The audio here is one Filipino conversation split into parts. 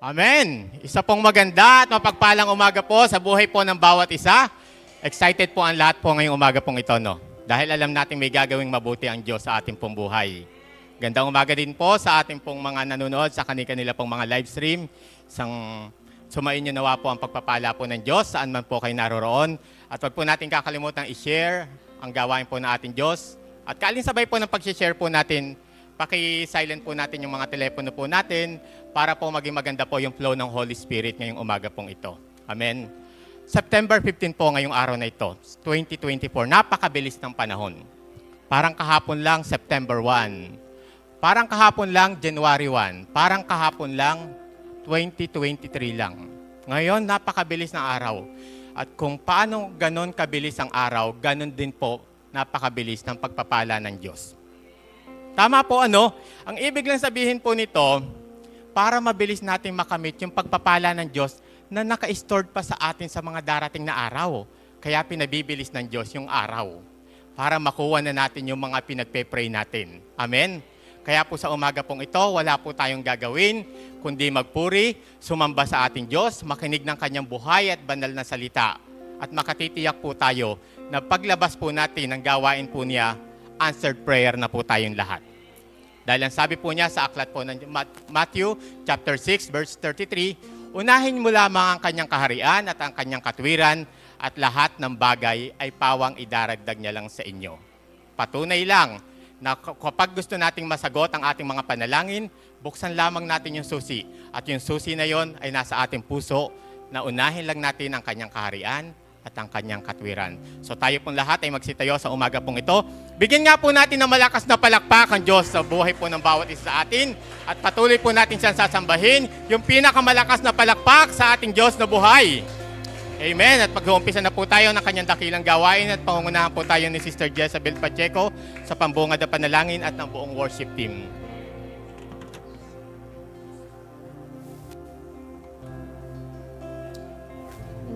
Amen! Isa pong maganda at mapagpalang umaga po sa buhay po ng bawat isa. Excited po ang lahat po ngayong umaga pong ito, no? Dahil alam natin may gagawing mabuti ang Diyos sa ating pong buhay. Gandang umaga din po sa ating pong mga nanonood sa kanila pong mga live stream. Sumain nyo nawa po ang pagpapala po ng Diyos saan man po kayo naroroon. At huwag po natin kakalimutang i-share ang gawain po ng ating Diyos. At kaalinsabay po ng pag-share po natin, paki-silent po natin yung mga telepono po natin para po maging maganda po yung flow ng Holy Spirit ngayong umaga pong ito. Amen. September 15 po ngayong araw na ito, 2024. Napakabilis ng panahon. Parang kahapon lang September 1. Parang kahapon lang January 1. Parang kahapon lang 2023 lang. Ngayon, napakabilis ng araw. At kung paano ganon kabilis ang araw, ganon din po napakabilis ng pagpapala ng Diyos. Tama po ano? Ang ibig lang sabihin po nito, para mabilis natin makamit yung pagpapala ng Diyos na naka-stored pa sa atin sa mga darating na araw. Kaya pinabibilis ng Diyos yung araw para makuha na natin yung mga pinagpe-pray natin. Amen? Kaya po sa umaga pong ito, wala po tayong gagawin, kundi magpuri, sumamba sa ating Diyos, makinig ng kanyang buhay at banal na salita. At makatitiyak po tayo na paglabas po natin ng gawain po niya, answered prayer na po tayong lahat. Dahil ang sabi po niya sa aklat po ng Matthew chapter 6 verse 33, unahin mo lamang ang kanyang kaharian at ang kanyang katwiran at lahat ng bagay ay pawang idaragdag niya lang sa inyo. Patunay lang na kapag gusto nating masagot ang ating mga panalangin, buksan lamang natin yung susi. At yung susi na yon ay nasa ating puso na unahin lang natin ang kanyang kaharian at ang kanyang katwiran. So tayo pong lahat ay magsitayo sa umaga pong ito. Bigyan nga po natin ng malakas na palakpak ang Diyos sa buhay po ng bawat isa sa atin. At patuloy po natin siyang sasambahin, yung pinakamalakas na palakpak sa ating Diyos na buhay. Amen. At mag-uumpisa na po tayo ng kanyang dakilang gawain at pangungunahan po tayo ni Sister Jezabel Pacheco sa pambungad na panalangin at ng buong worship team.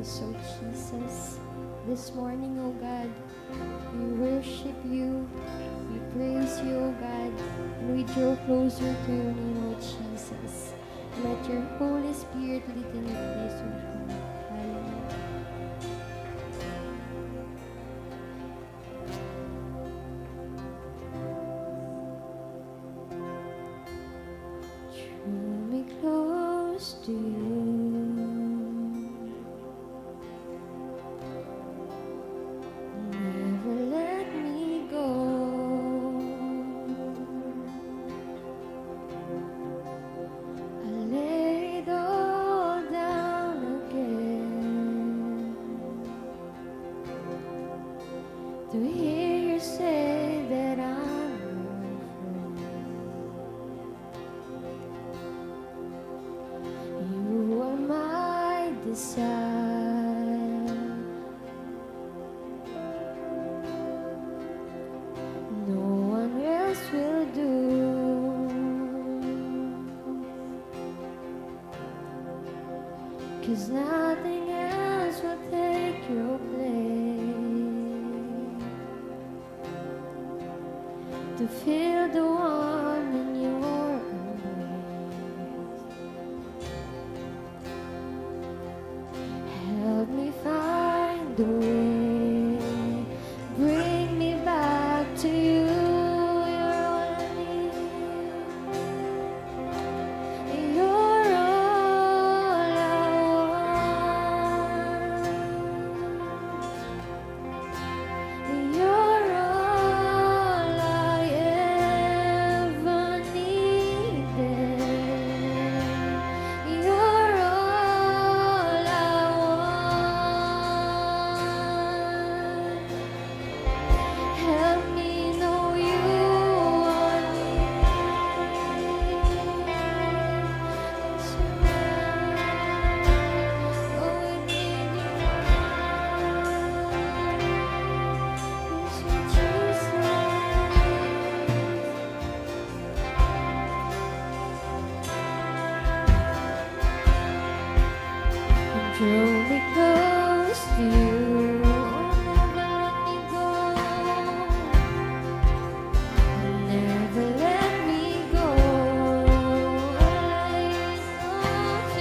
So Jesus, this morning, O God, we worship you, we praise you, O God, and we draw closer to your name, O Jesus. Let your Holy Spirit lead in your place, O God. Hallelujah. Draw me close to you. To hear you say that I'm your friend. You are my desire. No one else will do. 'Cause nothing else will take your place. To feel the warmth in your embrace. Help me find the way, bring me back to you. You're all I need. You're all I want. You're all I ever needed. You're all I want. Help me know you want me. Oh, we need you. Sweet Jesus. Draw me close to you. Never let me go. Never let me go. I know to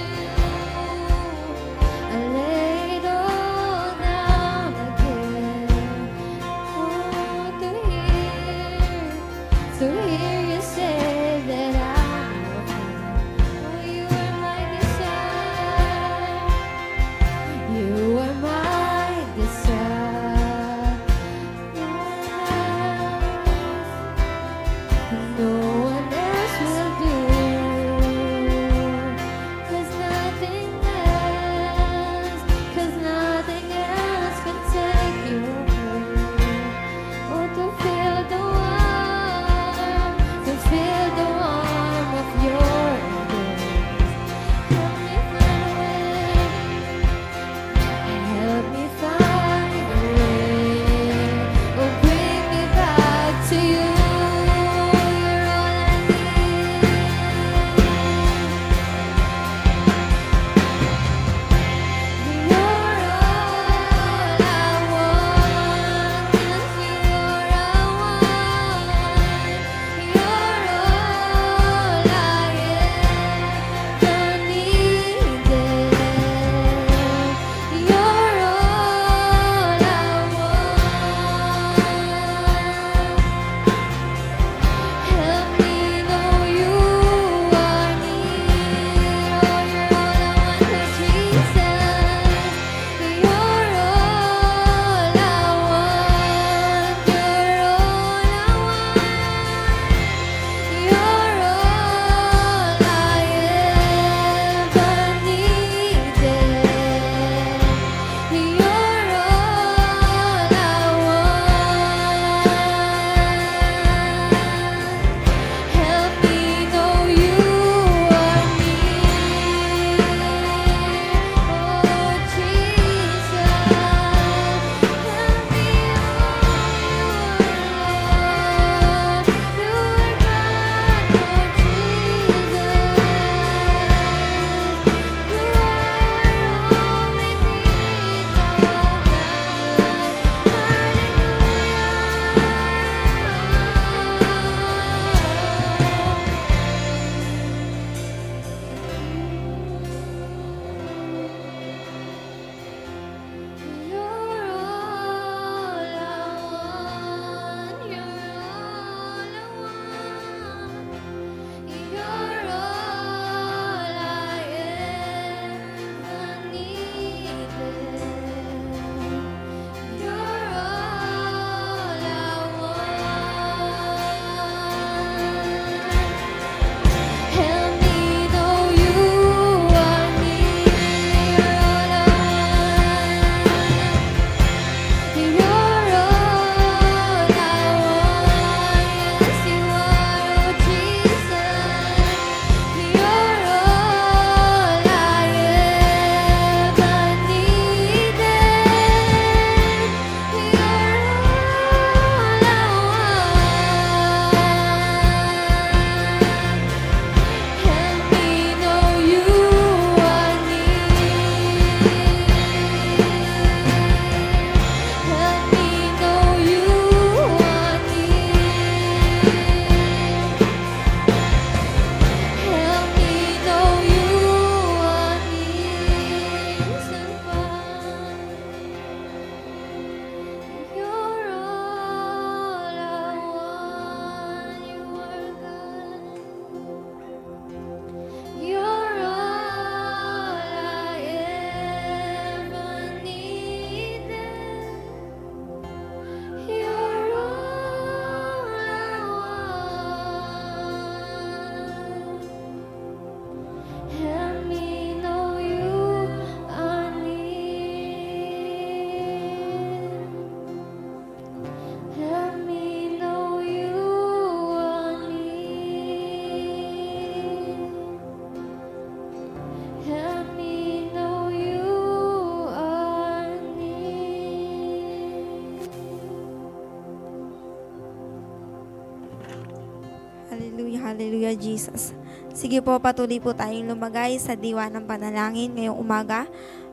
Hallelujah, Jesus. Sige po, patuloy po tayong lumagay sa diwa ng panalangin ngayong umaga.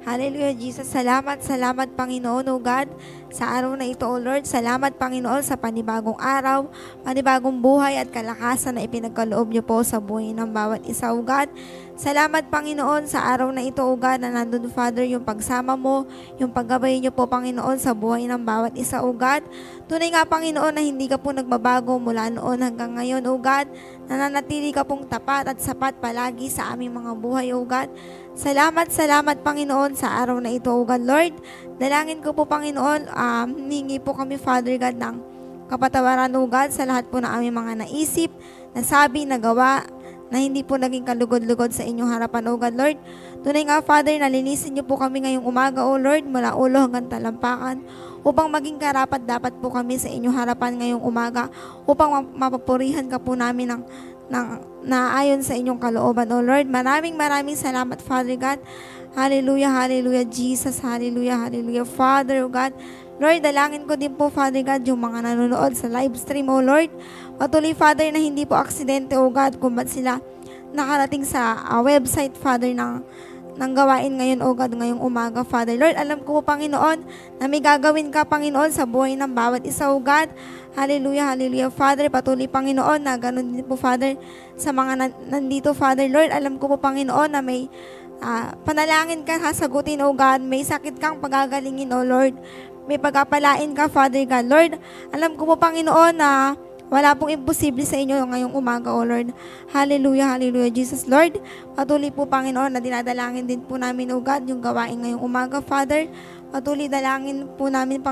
Hallelujah, Jesus. Salamat, salamat, Panginoon, O God, sa araw na ito, O Lord. Salamat, Panginoon, sa panibagong araw, panibagong buhay at kalakasan na ipinagkaloob niyo po sa buhay ng bawat isa, O God. Salamat, Panginoon, sa araw na ito, O God, na nandun, Father, yung pagsama mo, yung paggabay niyo po, Panginoon, sa buhay ng bawat isa, O God. Tunay nga, Panginoon, na hindi ka po nagbabago mula noon hanggang ngayon, O God. Nananatili ka pong tapat at sapat palagi sa aming mga buhay, O God. Salamat, salamat, Panginoon, sa araw na ito, O God, Lord. Dalangin ko po, Panginoon, hihingi po kami, Father God, ng kapatawaran, O God, sa lahat po ng aming mga naisip, nasabi, nagawa, na hindi po naging kalugod-lugod sa inyong harapan, O God, Lord. Tunay nga, Father, nalinisin niyo po kami ngayong umaga, O Lord, mula ulo hanggang talampakan, upang maging karapat-dapat po kami sa inyong harapan ngayong umaga, upang mapapurihan ka po namin ng naayon sa inyong kalooban, O Lord. Maraming salamat, Father God. Hallelujah, hallelujah, Jesus. Hallelujah, hallelujah, Father, O God. Lord, dalangin ko din po, Father God, yung mga nanonood sa live stream, O Lord. Patuloy, Father, na hindi po aksidente, O God, kung ba't sila nakarating sa website, Father, ng gawain ngayon, O God, ngayong umaga, Father. Lord, alam ko po, Panginoon, na may gagawin ka, Panginoon, sa buhay ng bawat isa, O God. Hallelujah, hallelujah, Father. Patuloy, Panginoon, na ganun din po, Father, sa mga nandito, Father. Lord, alam ko po, Panginoon, na may panalangin ka sasagutin, O God. May sakit kang pagagalingin, O Lord. May pagkapalain ka, Father God. Lord, alam ko po, Panginoon, na wala pong imposible sa inyo ngayong umaga, O Lord. Hallelujah, hallelujah, Jesus. Lord, patuloy po, Panginoon, na dinadalangin din po namin, O God, yung gawain ngayong umaga, Father. Patuloy dalangin po namin,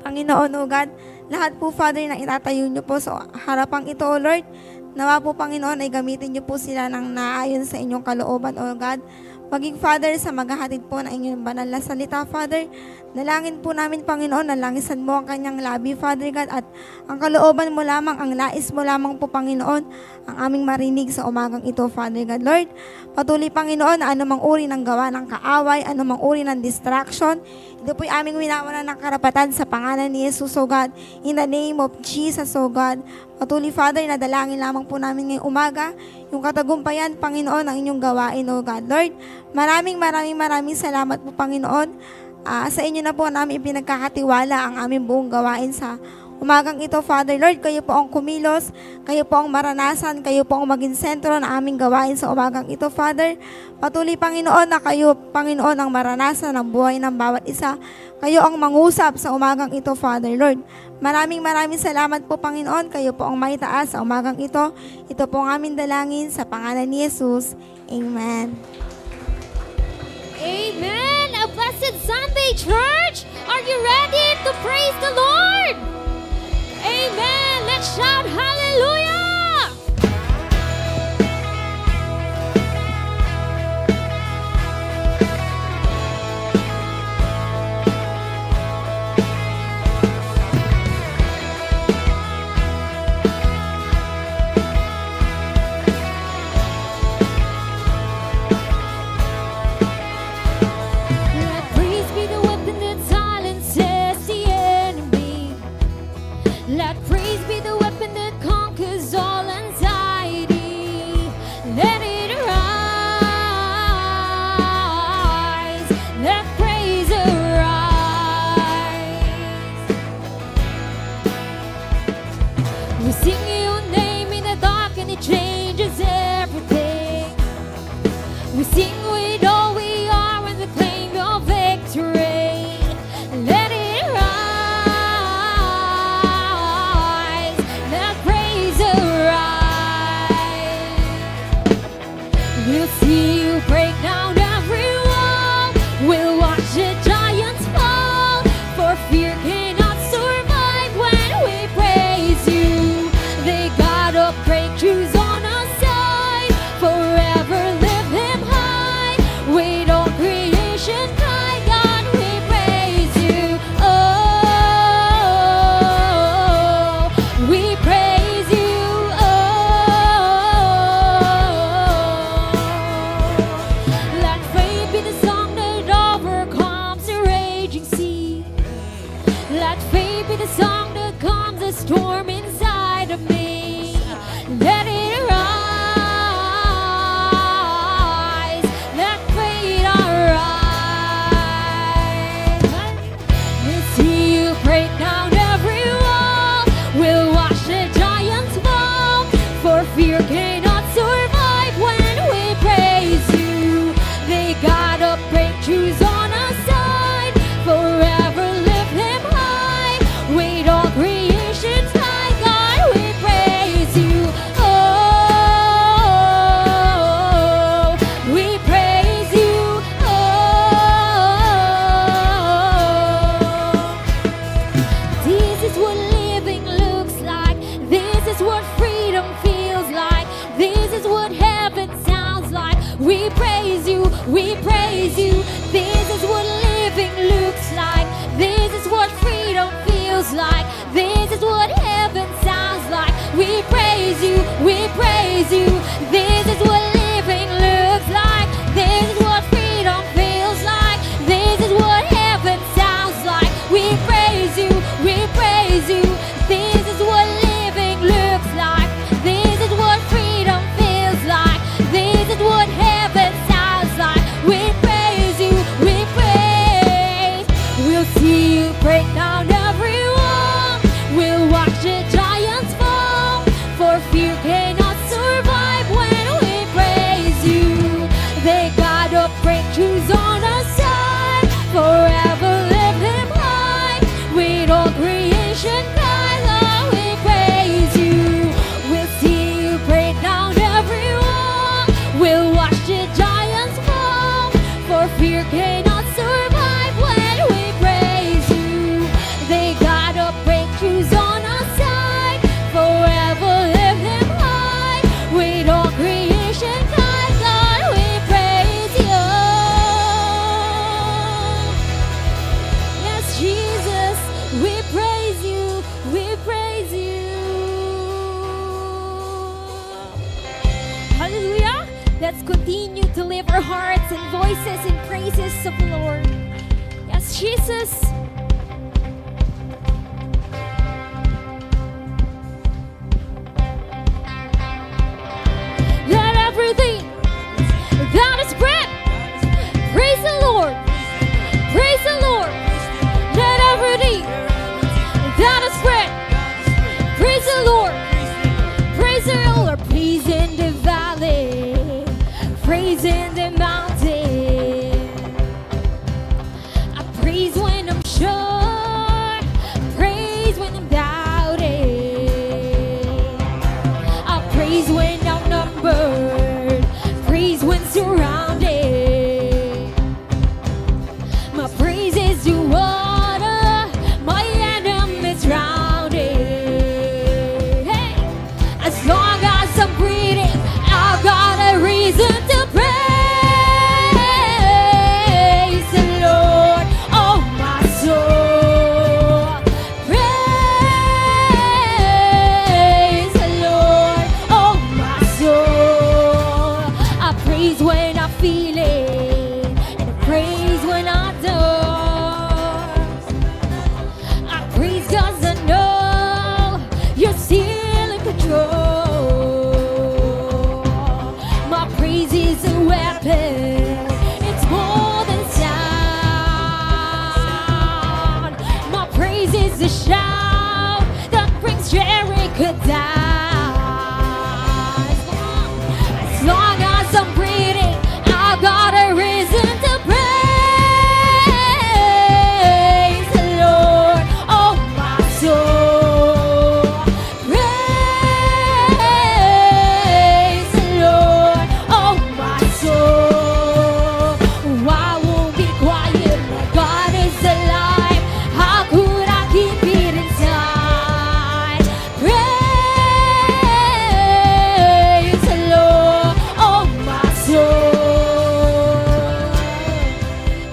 Panginoon, O God, lahat po, Father, na itatayo niyo po sa harapang ito, O Lord. Nawa po, Panginoon, ay gamitin niyo po sila ng naayon sa inyong kalooban, O God. Maging, Father, sa maghahatid po ng inyong banal na salita, Father. Dalangin po namin, Panginoon, na langisan mo ang kanyang labi, Father God, at ang kalooban mo lamang, ang nais mo lamang po, Panginoon, ang aming marinig sa umagang ito, Father God. Lord, patuloy, Panginoon, na anumang uri ng gawa ng kaaway, anumang uri ng distraction, ito po'y aming winawalan ng karapatan sa pangalan ni Jesus, O God. In the name of Jesus, O God. Patuloy, Father, na dalangin lamang po namin ngayong umaga, yung katagumpayan, Panginoon, ng inyong gawain, O God. Lord, maraming salamat po, Panginoon. Sa inyo na po namin ipinagkakatiwala ang aming buong gawain sa umagang ito, Father. Lord, kayo po ang kumilos, kayo po ang maranasan, kayo po ang maging sentro ng aming gawain sa umagang ito, Father. Patuloy, Panginoon, na kayo, Panginoon, ang maranasan ng buhay ng bawat isa. Kayo ang mangusap sa umagang ito, Father. Lord, maraming salamat po, Panginoon. Kayo po ang maitaas sa umagang ito. Ito po ang aming dalangin sa pangalan ni Jesus. Amen. Amen. A blessed Sunday, church. Are you ready to praise the Lord? Amen. Let's shout hallelujah. we praise you, we praise you. This is what living looks like. This is what freedom feels like. This is what heaven sounds like. We praise you, we praise you. This is what living looks like. This is what freedom feels like. This is what heaven sounds like. We praise you, we praise you. This is what living looks like. This is what freedom feels like. This is what heaven sounds like. We praise you, we praise. We'll see you break down every wall. We'll watch the giants fall. For fear cannot survive when we praise you. They got up breakthroughs on our side. Forever lift him high. With all creation cries, oh, we praise you. We'll see you break down every wall. We'll watch the giants fall. For fear cannot survive when we praise you. They got up breakthroughs on our side. Forever lift him high. With all creation cries, Lord, we praise you. Yes, Jesus, we praise you, we praise you. Hallelujah. Let's continue to lift our hearts and voices in praises of the Lord. Yes, Jesus. Let everything that is breath praise the Lord. Praise the Lord. Let everything that is breath praise the Lord. Praise the Lord. Praise in the valley. Praise in the mountain. I praise when I'm sure. Praise when I'm doubting. I praise when outnumbered. Praise when surrounded. My praise is the water my enemies drowning. Hey, as long as I'm breathing, I've got a reason to praise the Lord. Oh, my soul, praise the Lord. Oh, my soul, I praise when I feel it, and I praise when I don't. I praise 'cause I know you're still in control. My praise is a weapon. It's more than sound. My praise is a shout that brings Jericho down. As long as I'm breathing, I've got a reason to praise the Lord. Oh, my soul, praise the Lord. Oh, my soul, I won't be quiet. My God is alive. How could I keep it inside? Praise the Lord. Oh, my soul.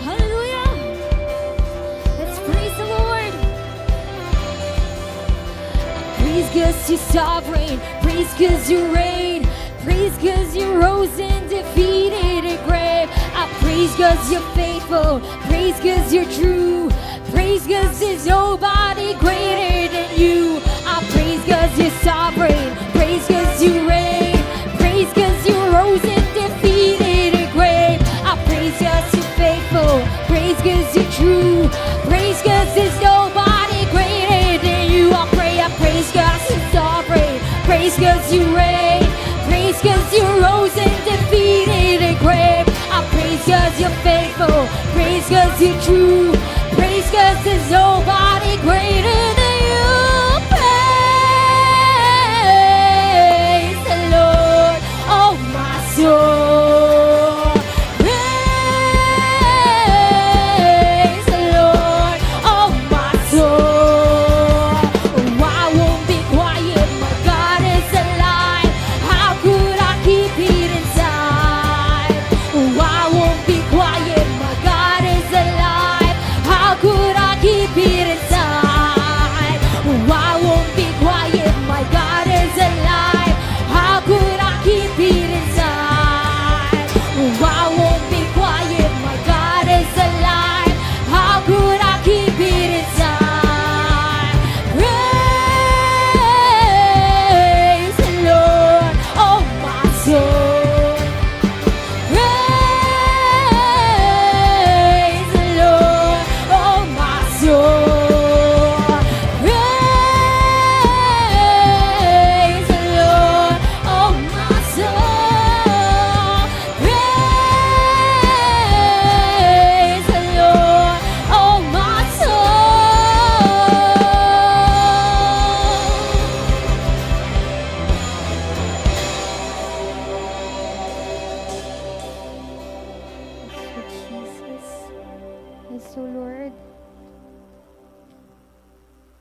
Hallelujah. Let's praise the Lord. Praise 'cause you're sovereign. Praise 'cause you reign. Praise 'cause you rose and defeated a grave. I praise 'cause you're faithful. Praise 'cause you're true. Praise 'cause there's nobody greater than you. I praise 'cause you're sovereign. Praise 'cause you reign. Praise 'cause you rose and defeated a grave. I praise 'cause you're faithful. Praise 'cause you're true. Praise 'cause there's nobody greater than you. I praise 'cause you're sovereign. Praise 'cause you reign. Praise 'cause you rose and defeated a grave. I praise 'cause you're faithful. Praise 'cause you're true. Praise 'cause there's nobody greater than you. Praise the Lord. Oh, my soul. Praise the Lord. Oh, my soul. Oh, I won't be quiet. My God is alive. How could I keep it inside?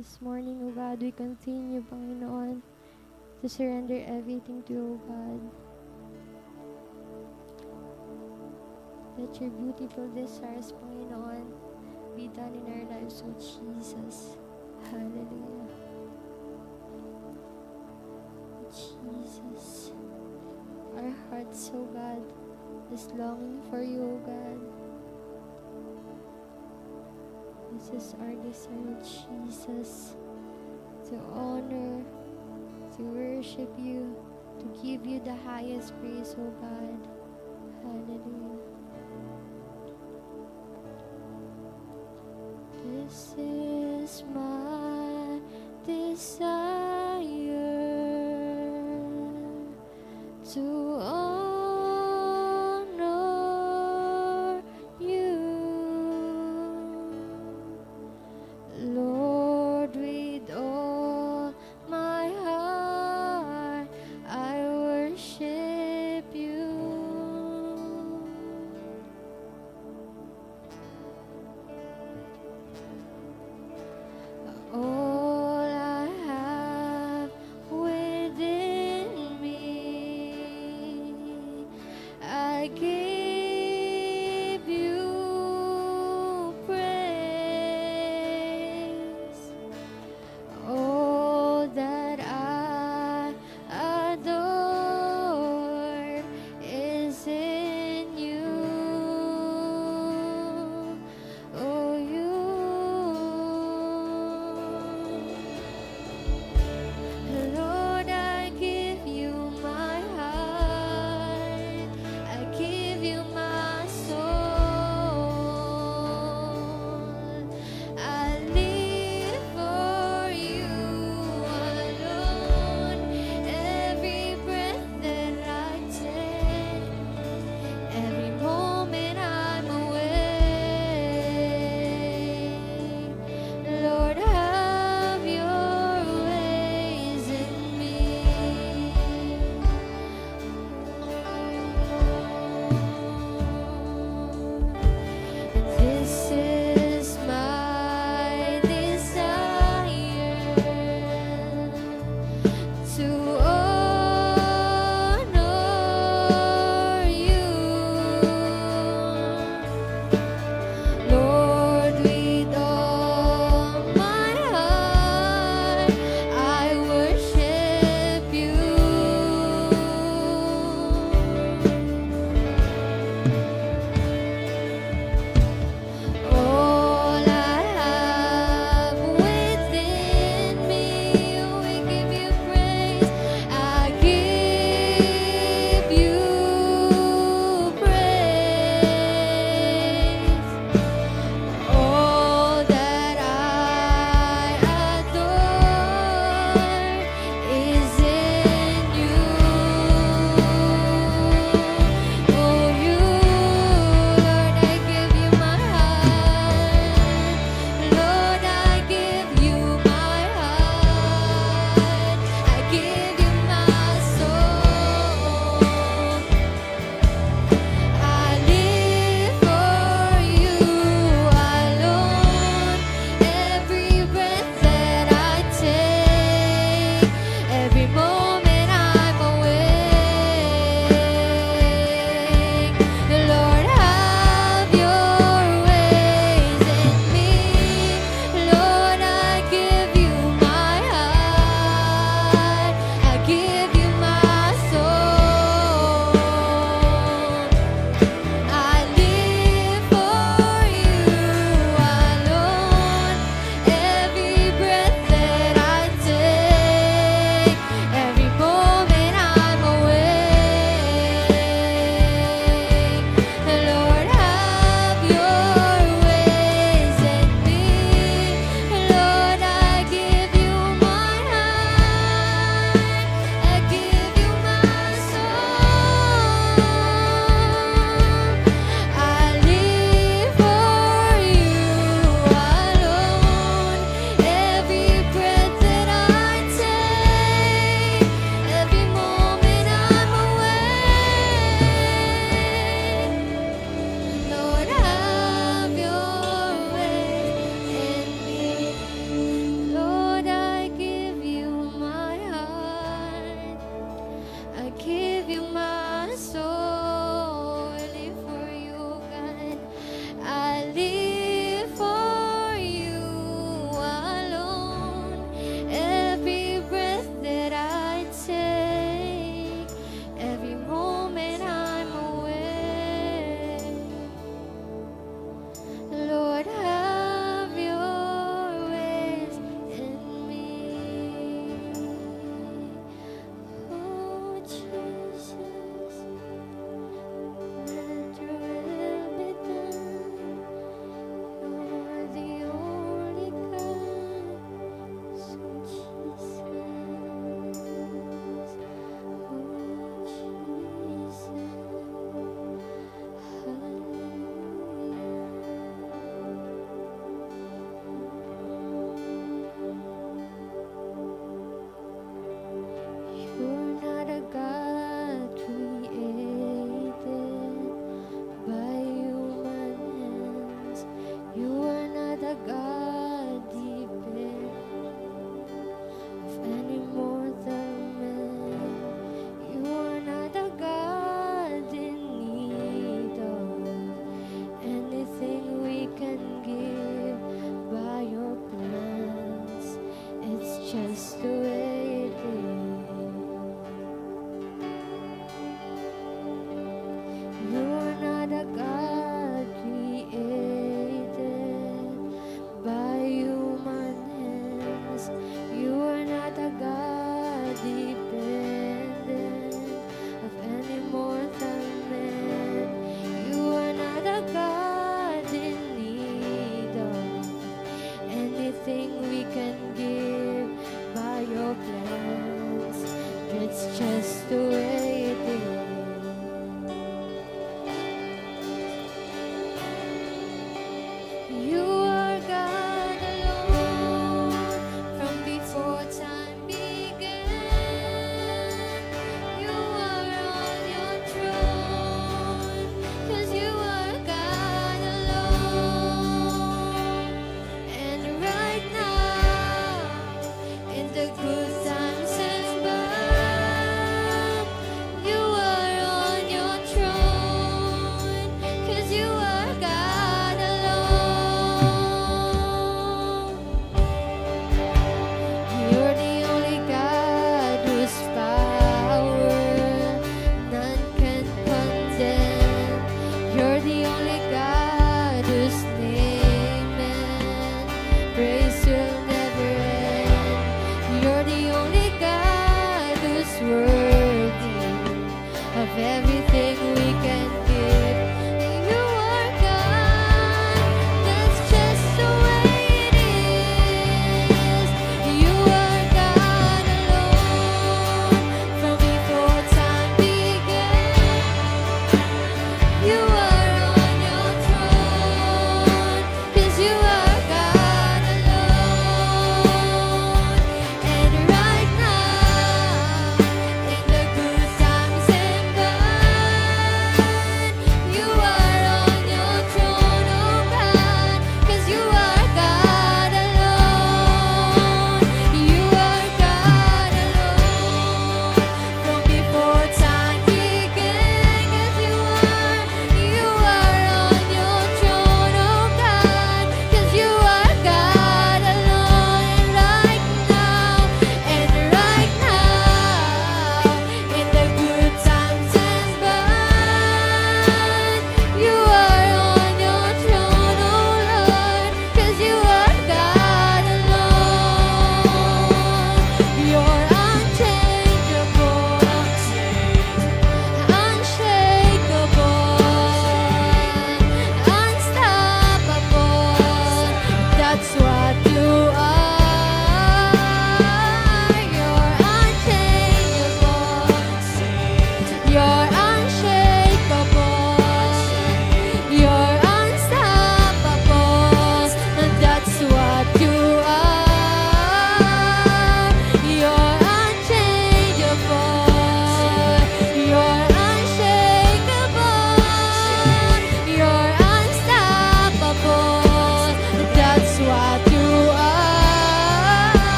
This morning, O God, we continue, Panginoon, to surrender everything to you, O God. Let your beautiful desires, Panginoon, be done in our lives, O Jesus. Hallelujah. Jesus. Our hearts, O God, is longing for you, O God. This is our desire, Jesus, to honor, to worship you, to give you the highest praise, O God. Hallelujah. This is my desire, to honor you, Lord, with all my heart I worship you.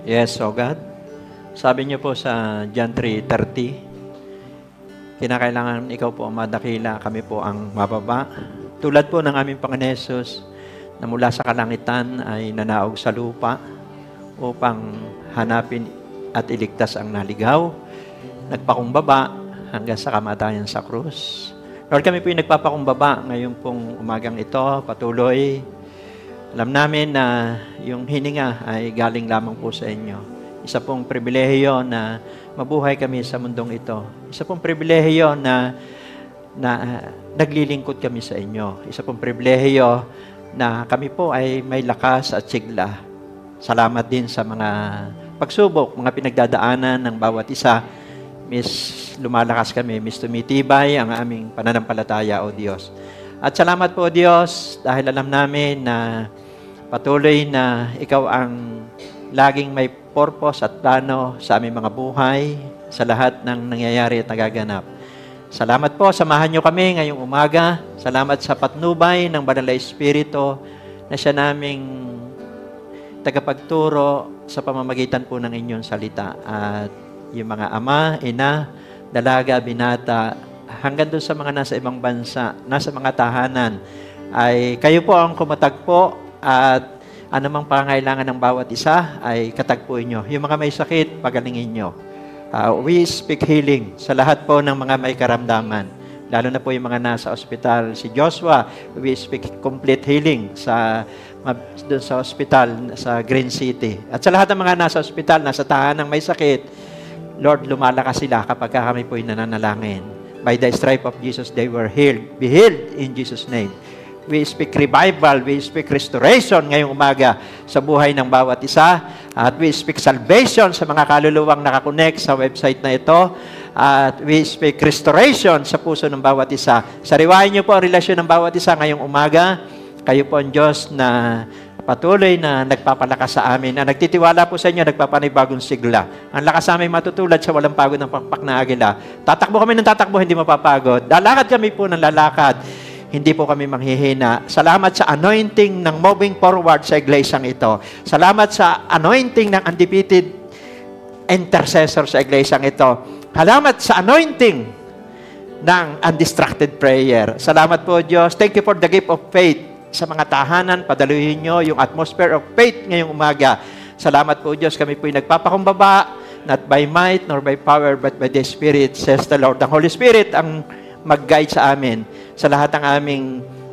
Yes, O God. Sabi niyo po sa John 3:30, kinakailangan ikaw po ang madakila, kami po ang mababa. Tulad po ng aming Panginoon Hesus na mula sa kalangitan ay nanaog sa lupa upang hanapin at iligtas ang naligaw. Nagpakumbaba hanggang sa kamatayan sa krus. Lord, kami po yung nagpapakumbaba ngayon pong umagang ito, patuloy. Alam namin na yung hininga ay galing lamang po sa inyo. Isa pong pribilehiyo na mabuhay kami sa mundong ito. Isa pong pribilehiyo na naglilingkod kami sa inyo. Isa pong pribilehiyo na kami po ay may lakas at sigla. Salamat din sa mga pagsubok, mga pinagdadaanan ng bawat isa. Lumalakas kami, tumitibay ang aming pananampalataya, O Diyos. At salamat po, O Diyos, dahil alam namin na patuloy na ikaw ang laging may purpose at plano sa aming mga buhay, sa lahat ng nangyayari at nagaganap. Salamat po, samahan niyo kami ngayong umaga. Salamat sa patnubay ng Banal na Espiritu na siya naming tagapagturo sa pamamagitan po ng inyong salita. At yung mga ama, ina, dalaga, binata, hanggang doon sa mga nasa ibang bansa, nasa mga tahanan, ay kayo po ang kumatagpo at anumang pangailangan ng bawat isa ay katagpuin nyo. Yung mga may sakit, pagalingin nyo. We speak healing sa lahat po ng mga may karamdaman. Lalo na po yung mga nasa ospital. Si Joshua, we speak complete healing doon sa ospital sa Green City. At sa lahat ng mga nasa ospital, nasa tahanang may sakit, Lord, lumalakas sila kapag kami po yung nananalangin. By the stripe of Jesus, they were healed. Be healed in Jesus' name. We speak revival, we speak restoration ngayong umaga sa buhay ng bawat isa. At we speak salvation sa mga kaluluwang nakakonect sa website na ito. At we speak restoration sa puso ng bawat isa. Sariwain niyo po ang relasyon ng bawat isa ngayong umaga. Kayo po ang Diyos na patuloy na nagpapalakas sa amin. Na nagtitiwala po sa inyo, nagpapanibagong sigla. Ang lakas sa amin matutulad sa walang pagod ng pakpak na agila. Tatakbo kami ng tatakbo, hindi mapapagod. Lalakad kami po ng lalakad. Hindi po kami manghihina. Salamat sa anointing ng moving forward sa iglesyang ito. Salamat sa anointing ng undefeated intercessor sa iglesyang ito. Salamat sa anointing ng undistracted prayer. Salamat po, Diyos. Thank you for the gift of faith sa mga tahanan. Padaluhin nyo yung atmosphere of faith ngayong umaga. Salamat po, Diyos. Kami po yung nagpapakumbaba, not by might nor by power, but by the Spirit, says the Lord. Ang Holy Spirit ang mag-guide sa amin sa lahat ng aming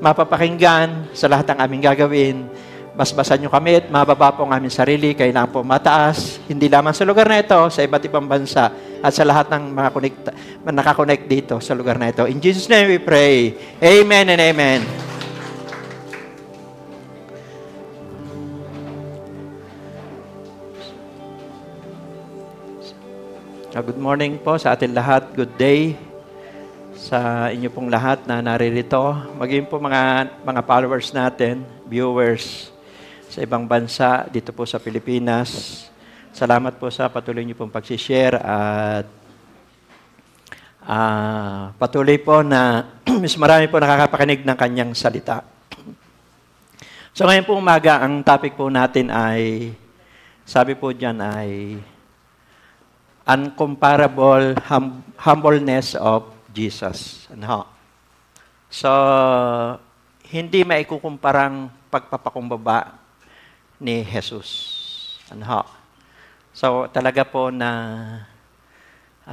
mapapakinggan, sa lahat ng aming gagawin. Basbasan nyo kami at mababa po ang aming sarili. Kailangan po mataas, hindi lamang sa lugar na ito, sa iba't ibang bansa, at sa lahat ng mga nakakonect dito sa lugar na ito. In Jesus' name we pray. Amen and amen. Good morning po sa ating lahat. Good day sa inyo pong lahat na naririto. Maging po mga followers natin, viewers sa ibang bansa, dito po sa Pilipinas. Salamat po sa patuloy niyo pong pagsishare at patuloy po na mas marami po nakakapakinig ng kanyang salita. So ngayon po umaga, ang topic po natin ay, sabi po dyan ay, uncomparable humbleness of Jesus. Ano? So, hindi maikukumparang pagpapakumbaba ni Jesus. Ano? So, talaga po na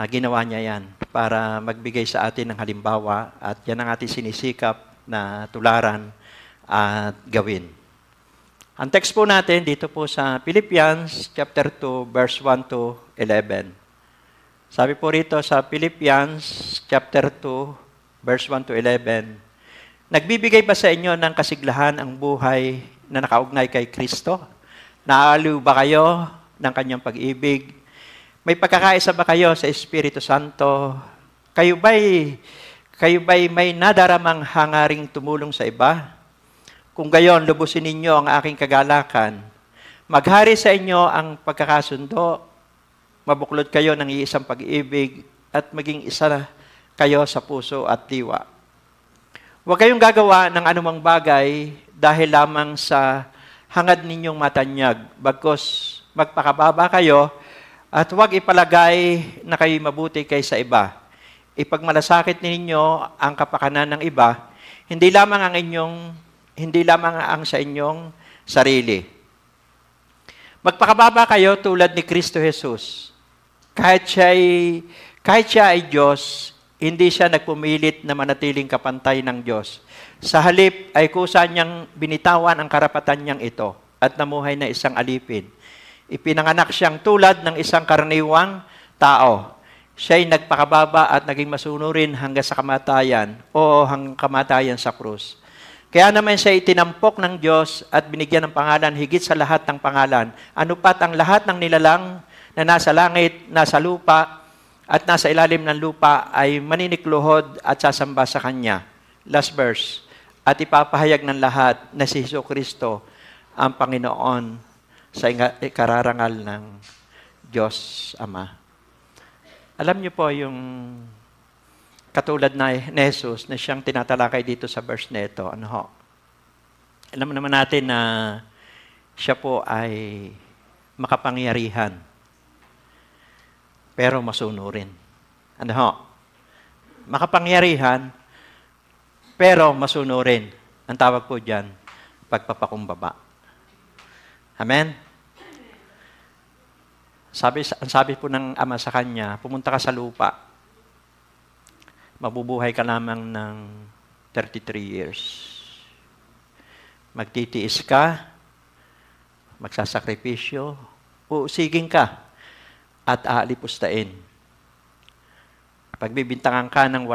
ginawa niya yan para magbigay sa atin ng halimbawa at yan ang ating sinisikap na tularan at gawin. Ang text po natin dito po sa Philippians chapter 2 verse 1 to 11. Sabi po rito sa Philippians chapter 2 verse 1 to 11, nagbibigay ba sa inyo ng kasiglahan ang buhay na nakaugnay kay Kristo? Naaaliw ba kayo ng kanyang pag-ibig? May pagkakaisa ba kayo sa Espiritu Santo? Kayo ba'y may nadaramang hangaring tumulong sa iba? Kung gayon, lubusin ninyo ang aking kagalakan. Maghari sa inyo ang pagkakasundo, mabuklod kayo ng iisang pag-ibig at maging isa kayo sa puso at diwa. Huwag kayong gagawa ng anumang bagay dahil lamang sa hangad ninyong matanyag, bagkus magpakababa kayo, at huwag ipalagay na kayo mabuti kaysa iba. Ipagmalasakit ninyo ang kapakanan ng iba, hindi lamang ang sa inyong sarili. Magpakababa kayo tulad ni Kristo Jesus. Kahit siya ay Diyos, hindi siya nagpumilit na manatiling kapantay ng Diyos. Sa halip ay kusa niyang binitawan ang karapatan niyang ito at namuhay na isang alipin. Ipinanganak siyang tulad ng isang karaniwang tao. Siya'y nagpakababa at naging masunurin hanggang sa kamatayan o hanggang kamatayan sa krus. Kaya naman siya itinampok ng Diyos at binigyan ng pangalan higit sa lahat ng pangalan. Ano pat ang lahat ng nilalang na nasa langit, nasa lupa, at nasa ilalim ng lupa ay maninikluhod at sasamba sa Kanya. Last verse. At ipapahayag ng lahat na si Jesucristo ang Panginoon sa ikararangal ng Diyos Ama. Alam niyo po yung katulad na ni Jesus na siyang tinatalakay dito sa verse na ito. Ano ho? Alam naman natin na siya po ay makapangyarihan pero masunurin. Ano ho? Makapangyarihan pero masunurin. Ang tawag po diyan, pagpapakumbaba. Amen? Ang sabi po ng Ama sa kanya, pumunta ka sa lupa. Mabubuhay ka lamang ng 33 years. Magtitiis ka, magsasakripisyo, uusigin ka, at aalipustahin. Pagbibintangan ka ng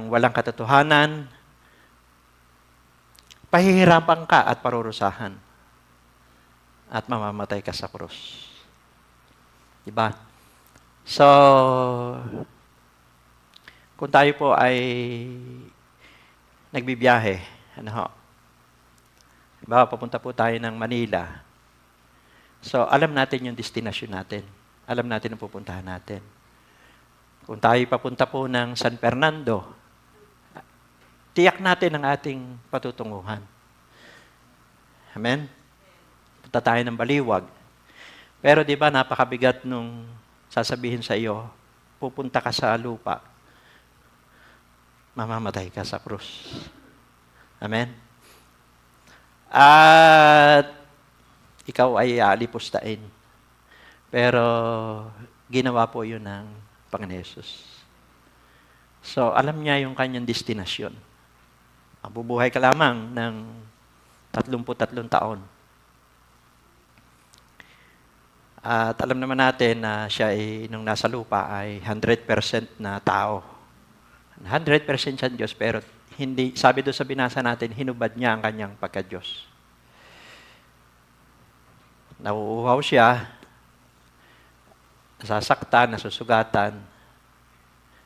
walang katotohanan, pahihirapan ka at parurusahan. At mamamatay ka sa krus. Diba? So, kung tayo po ay nagbibiyahe, ano ho? Diba, papunta po tayo ng Manila. So, alam natin yung destination natin. Alam natin ang pupuntahan natin. Kung tayo papunta po ng San Fernando, tiyak natin ang ating patutunguhan. Amen? Punta tayo ng Baliwag. Pero di ba napakabigat nung sasabihin sa iyo, pupunta ka sa lupa, mamamatay ka sa krus. Amen? At ikaw ay aalipustahin. Pero ginawa po yun ng Panginoon Jesus. So, alam niya yung kanyang destinasyon. Mabubuhay ka lamang ng 33 taon. At alam naman natin na siya ay, nung nasa lupa ay 100% na tao. 100% siya Diyos, pero hindi, sabi doon sa binasa natin, hinubad niya ang kanyang pagka-Diyos. Nauuhaw siya, nasasaktan, nasusugatan,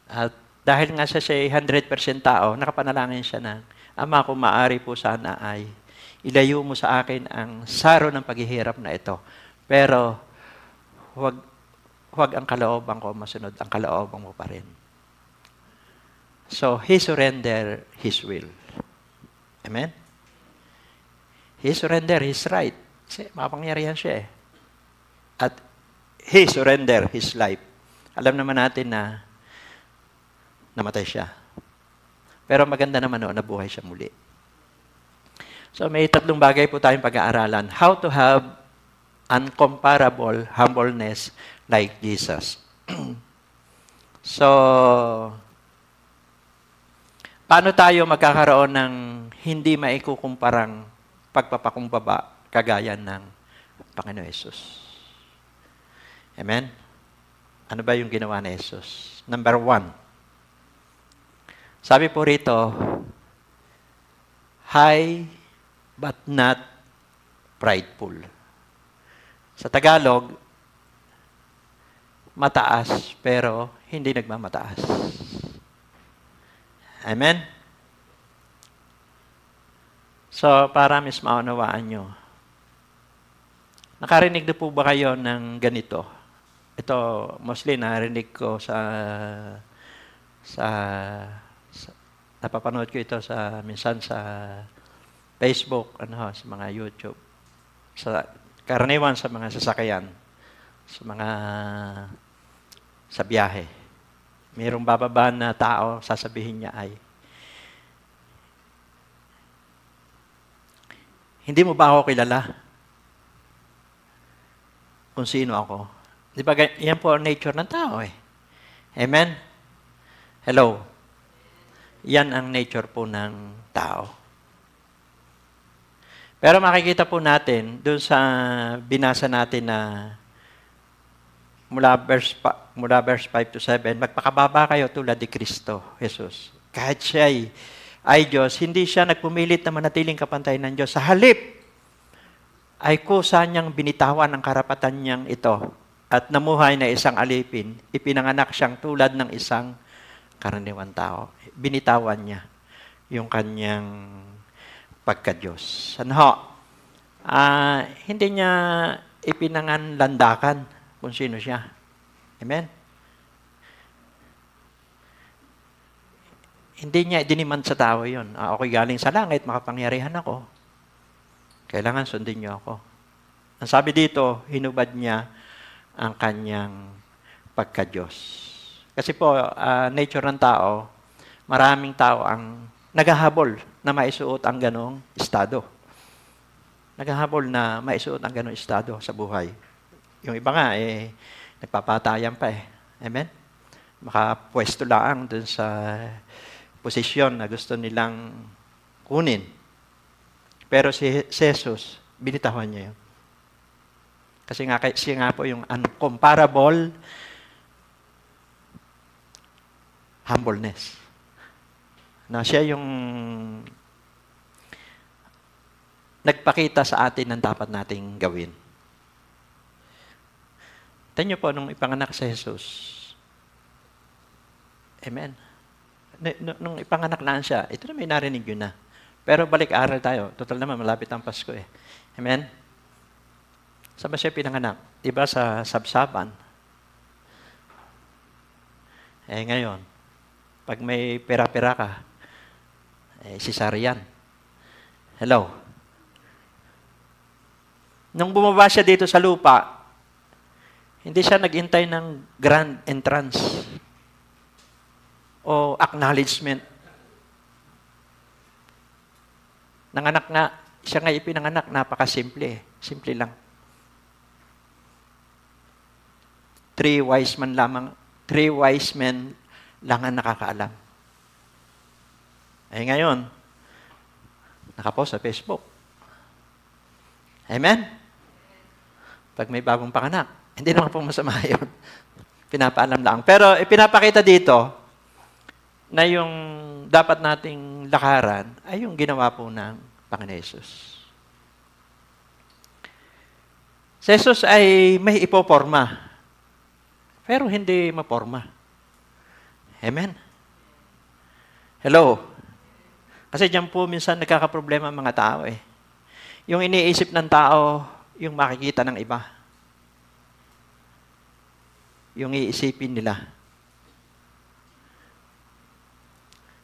at dahil nga siya ay 100% tao, nakapanalangin siya na, Ama, kung maaari po sana ay ilayo mo sa akin ang saro ng paghihirap na ito. Pero, huwag ang kalooban ko masunod, ang kalooban mo pa rin. So, he surrendered his will. Amen? He surrendered his right. Kasi makapangyarihan siya eh. At he surrendered his life. Alam naman natin na namatay siya. Pero maganda naman nabuhay siya muli. So, may 3 bagay po tayong pag-aaralan. How to have uncomparable humbleness like Jesus. So, paano tayo magkakaroon ng hindi maikukumparang pagpapakumbaba kagaya ng Panginoon Jesus? Amen? Ano ba yung ginawa ni Jesus? Number 1. Sabi po rito, high but not prideful. Sa Tagalog, mataas pero hindi nagmamataas. Amen? So, para mas maunawaan nyo, nakarinig na po ba kayo ng ganito? Ito, mostly narinig ko sa napapanood ko ito minsan sa Facebook, sa mga YouTube. karaniwan sa mga sasakyan, sa biyahe. Mayroong bababa na tao, sasabihin niya ay, hindi mo ba ako kilala? Kung sino ako. Di ba, yan po ang nature ng tao eh. Amen? Hello? Yan ang nature po ng tao. Pero makikita po natin, doon sa binasa natin na mula verse 5 to 7, magpakababa kayo tulad ni Kristo, Jesus. Kahit siya ay Diyos, hindi siya nagpumilit na manatiling kapantay ng Diyos. Sa halip, ay kusa niyang binitawan ang karapatan niyang ito at namuhay na isang alipin, ipinanganak siyang tulad ng isang karaniwang tao. Binitawan niya yung kanyang pagka-Diyos. Ano ho? Hindi niya ipinanganlandakan kung sino siya. Amen? Hindi niya idiniman sa tao yun. Ako'y galing sa langit, makapangyarihan ako. Kailangan sundin niyo ako. Ang sabi dito, hinubad niya ang kanyang pagka-Diyos. Kasi po, nature ng tao, maraming tao ang naghahabol na maisuot ang ganong estado. Naghahabol na maisuot ang ganong estado sa buhay. Yung iba nga, nagpapatayan pa eh. Amen? Makapwesto lang dun sa posisyon na gusto nilang kunin. Pero si Jesus, binitawan niya yun. Kasi siya nga po yung uncomparable humbleness. Na siya yung nagpakita sa atin ng dapat nating gawin. Tignan niyo po, nung ipanganak si Jesus, amen. Nung ipanganak na siya, ito na may narinig yun na. Pero balik-aral tayo. Total naman, malapit ang Pasko eh. Amen? Saan ba siya pinanganak? Diba sa Sabsaban? Ngayon, pag may pera-pera ka, cesarean. Hello? Nung bumaba siya dito sa lupa, hindi siya naghintay ng grand entrance o acknowledgement. Nanganak nga, siya nga ipinanganak, napakasimple. Simple lang. 3 wise men lang ang nakakaalam. Ngayon, nakapost sa Facebook. Amen? Pag may bagong panganak, hindi naman po masama yun. Pinapaalam lang. Pero ipinapakita dito na yung dapat nating lakaran ay yung ginawa po ng Panginoon Jesus. Si Jesus ay may ipoporma, pero hindi maporma. Amen? Hello? Kasi diyan po minsan nagkakaproblema ang mga tao eh. Yung iniisip ng tao, yung makikita ng iba. Yung iisipin nila.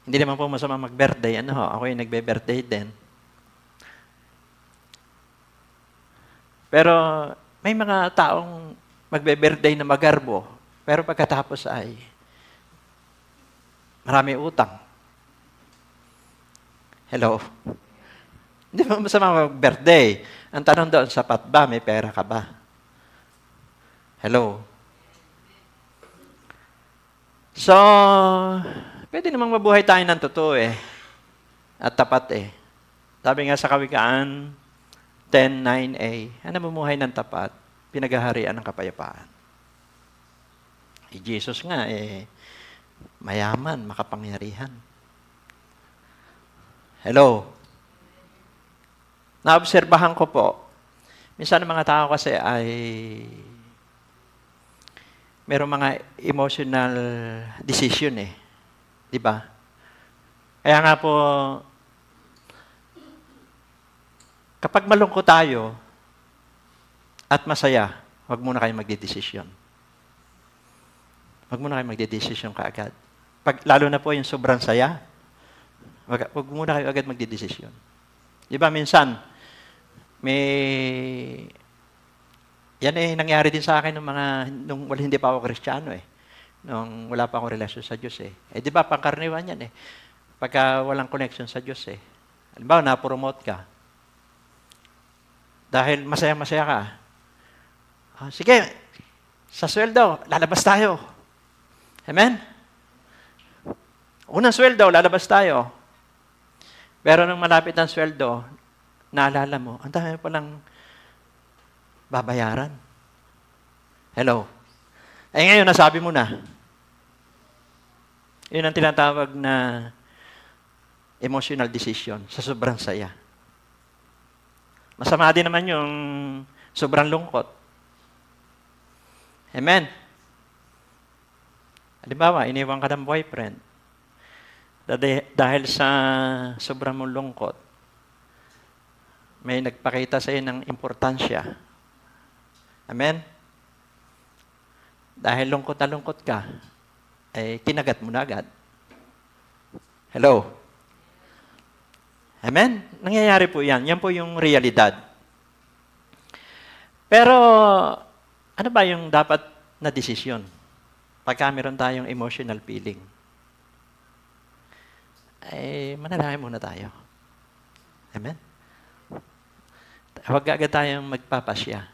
Hindi naman po masama mag-birthday. Ako yung nagbe-birthday din. Pero may mga taong magbe-birthday na magarbo, pero pagkatapos ay marami utang. Hello? Hindi naman masama mag-birthday. Ang tanong doon, sapat ba? May pera ka ba? Hello? So, pwede namang mabuhay tayo ng totoo eh. At tapat eh. Sabi nga sa Kawikaan 10:9a, ang namumuhay ng tapat, pinaghaharian ng kapayapaan. Jesus nga mayaman, makapangyarihan. Hello? Naobserbahan ko po, minsan ang mga tao kasi ay merong mga emotional decision eh. Di ba? Kaya nga po, kapag malungkot tayo at masaya, huwag muna kayo magdidesisyon. Huwag muna kayo magdidesisyon kaagad. Lalo na po yung sobrang saya, huwag muna kayo agad magdidesisyon. Di ba minsan, Yan nangyari din sa akin nung hindi pa ako Kristiyano eh. Nung wala pa akong relasyon sa Diyos eh. Di ba, pangkaraniwan yan eh. Pagka walang connection sa Diyos eh. Halimbawa, na-promote ka. Dahil masaya-masaya ka. Sige, sa sweldo, lalabas tayo. Amen? Unang sweldo, lalabas tayo. Pero nung malapit ang sweldo, naalala mo, ang dami palang babayaran. Hello? Ngayon, nasabi mo na. Yun ang tinatawag na emotional decision sa sobrang saya. Masama din naman yung sobrang lungkot. Amen? Halimbawa, iniwan ka ng boyfriend. Dahil sa sobrang mong lungkot, may nagpakita sa iyo ng importansya. Amen? Dahil lungkot na lungkot ka, kinagat mo na agad. Hello? Amen? Nangyayari po yan. Yan po yung realidad. Pero, ano ba yung dapat na desisyon? Pagka meron tayong emotional feeling. Manalangin muna tayo. Amen? Huwag agad tayong magpapasya.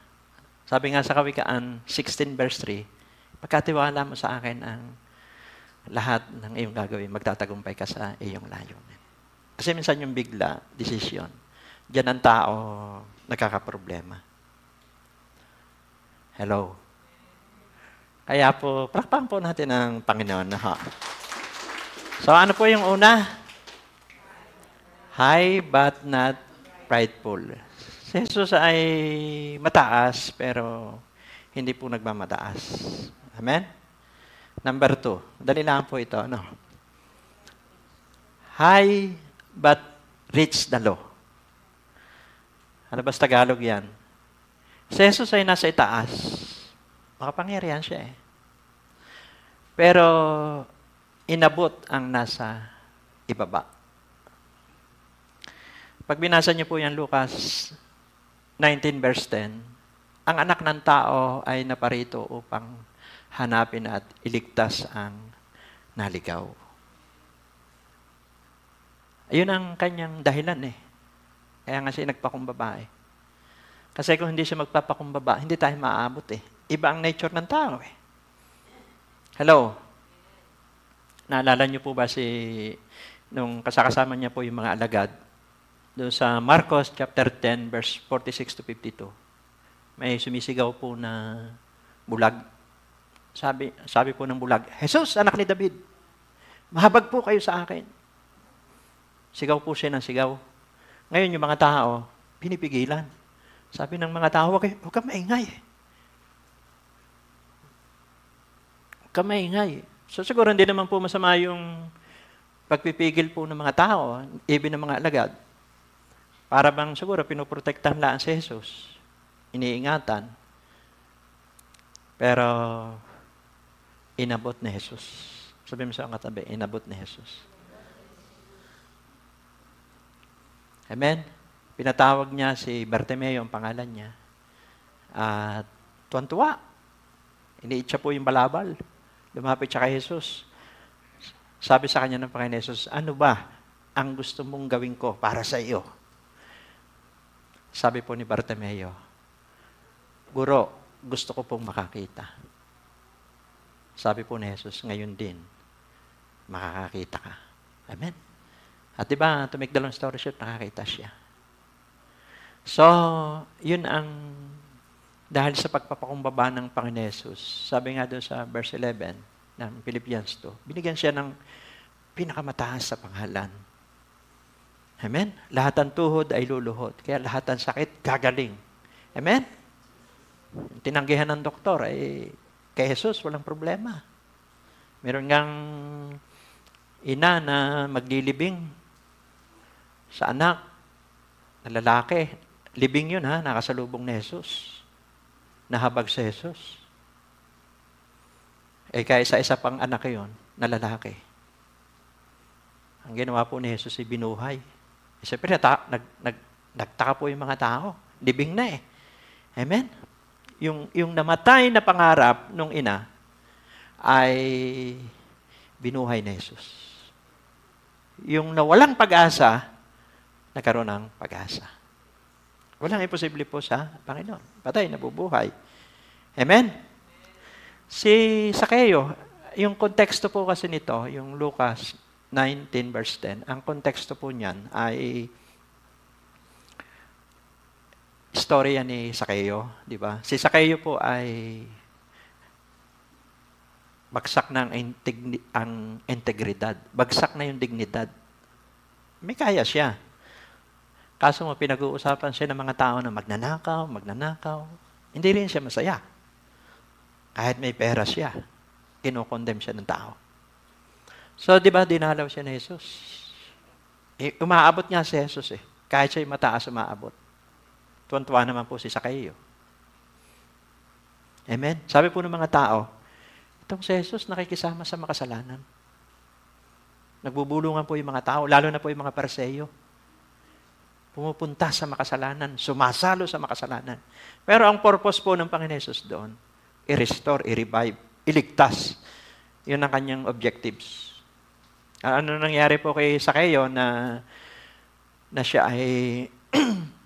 Sabi nga sa Kawikaan 16 verse 3, pagkatiwala mo sa akin ang lahat ng iyong gagawin, magtatagumpay ka sa iyong layunin. Kasi minsan yung bigla, decision, diyan ang tao nagkakaproblema. Hello? Kaya po, palakpakan po natin ang Panginoon. So ano po yung una? High but not prideful. Si Jesus ay mataas, pero hindi po nagmamataas. Amen? Number 2. Dali lang po ito. No? High but reach the low. Ano ba sa Tagalog yan? Si Jesus ay nasa itaas. Makapangyarihan siya eh. Pero inabot ang nasa ibaba. Pag binasa niyo po yan, Lucas 19 verse 10, ang anak ng tao ay naparito upang hanapin at iligtas ang naligaw. Ayun ang kanyang dahilan eh. Kaya nga siya nagpakumbaba eh. Kasi kung hindi siya magpapakumbaba, hindi tayo maaabot eh. Iba ang nature ng tao eh. Hello? Naalala niyo po ba nung kasama niya po yung mga alagad, doon sa Marcos chapter 10 verse 46 to 52. May sumisigaw po na bulag. Sabi po ng bulag, Jesus, anak ni David, mahabag po kayo sa akin. Sigaw po siya ng sigaw. Ngayon yung mga tao, pinipigilan. Sabi ng mga tao, huwag ka maingay. Huwag ka maingay. So siguro hindi naman po masama yung pagpipigil po ng mga tao, even ng mga alagad. Para bang siguro pinoprotektahan lang si Jesus. Iniingatan. Pero inabot ni Jesus. Sabihin mo sa katabi, inabot ni Jesus. Amen? Pinatawag niya si Bartimeo, ang pangalan niya. At tuwan-tuwa. Iniit siya po yung balabal. Lumapit siya kay Jesus. Sabi sa kanya ng Panginoon Jesus, ano ba ang gusto mong gawin ko para sa iyo? Sabi po ni Bartimeo, Guro, gusto ko pong makakita. Sabi po ni Jesus, ngayon din, makakakita ka. Amen? At diba, to make the long story short, nakakita siya. So, yun ang, dahil sa pagpapakumbaba ng Panginoon Jesus, sabi nga doon sa verse 11 ng Philippians 2, binigyan siya ng pinakamataas sa pangalan. Amen? Lahat ng tuhod ay luluhod. Kaya lahat ng sakit, gagaling. Amen? Tinanggihan ng doktor, kay Jesus, walang problema. Meron ngang ina na maglilibing sa anak na lalaki. Libing yun ha, nakasalubong ni Jesus. Nahabag si Jesus. Kaya isa pang anak yun, na lalaki. Ang ginawa po ni Jesus ay binuhay. Siyempre, nagtaka po yung mga tao. libing na eh. Amen? Yung namatay na pangarap nung ina ay binuhay ni Jesus. Yung nawalang pag-asa, nagkaroon ng pag-asa. Walang imposible po sa Panginoon. Patay, nabubuhay. Amen? Si Sakeo, yung konteksto po kasi nito, yung Lucas 19 verse 10, ang konteksto po niyan ay istorya ni Sakeo, di ba? Si Sakeo po ay bagsak na ang integridad. Bagsak na yung dignidad. May kaya siya. Kaso mo, pinag-uusapan siya ng mga tao na magnanakaw. Hindi rin siya masaya. Kahit may pera siya, kinokondem siya ng tao. So, di ba, dinalaw siya ni Jesus? Umaabot nga si Jesus eh. Kahit siya'y mataas, umaabot. Tuwan-tuwa naman po si Sakeo. Amen? Sabi po ng mga tao, itong si Jesus nakikisama sa makasalanan. Nagbubulungan po yung mga tao, lalo na po yung mga Pariseo. Pumupunta sa makasalanan, sumasalo sa makasalanan. Pero ang purpose po ng Panginoon Jesus doon, i-restore, i-revive, iligtas. Yun ang kanyang objectives. Ano nangyari po kay Sakeo na siya ay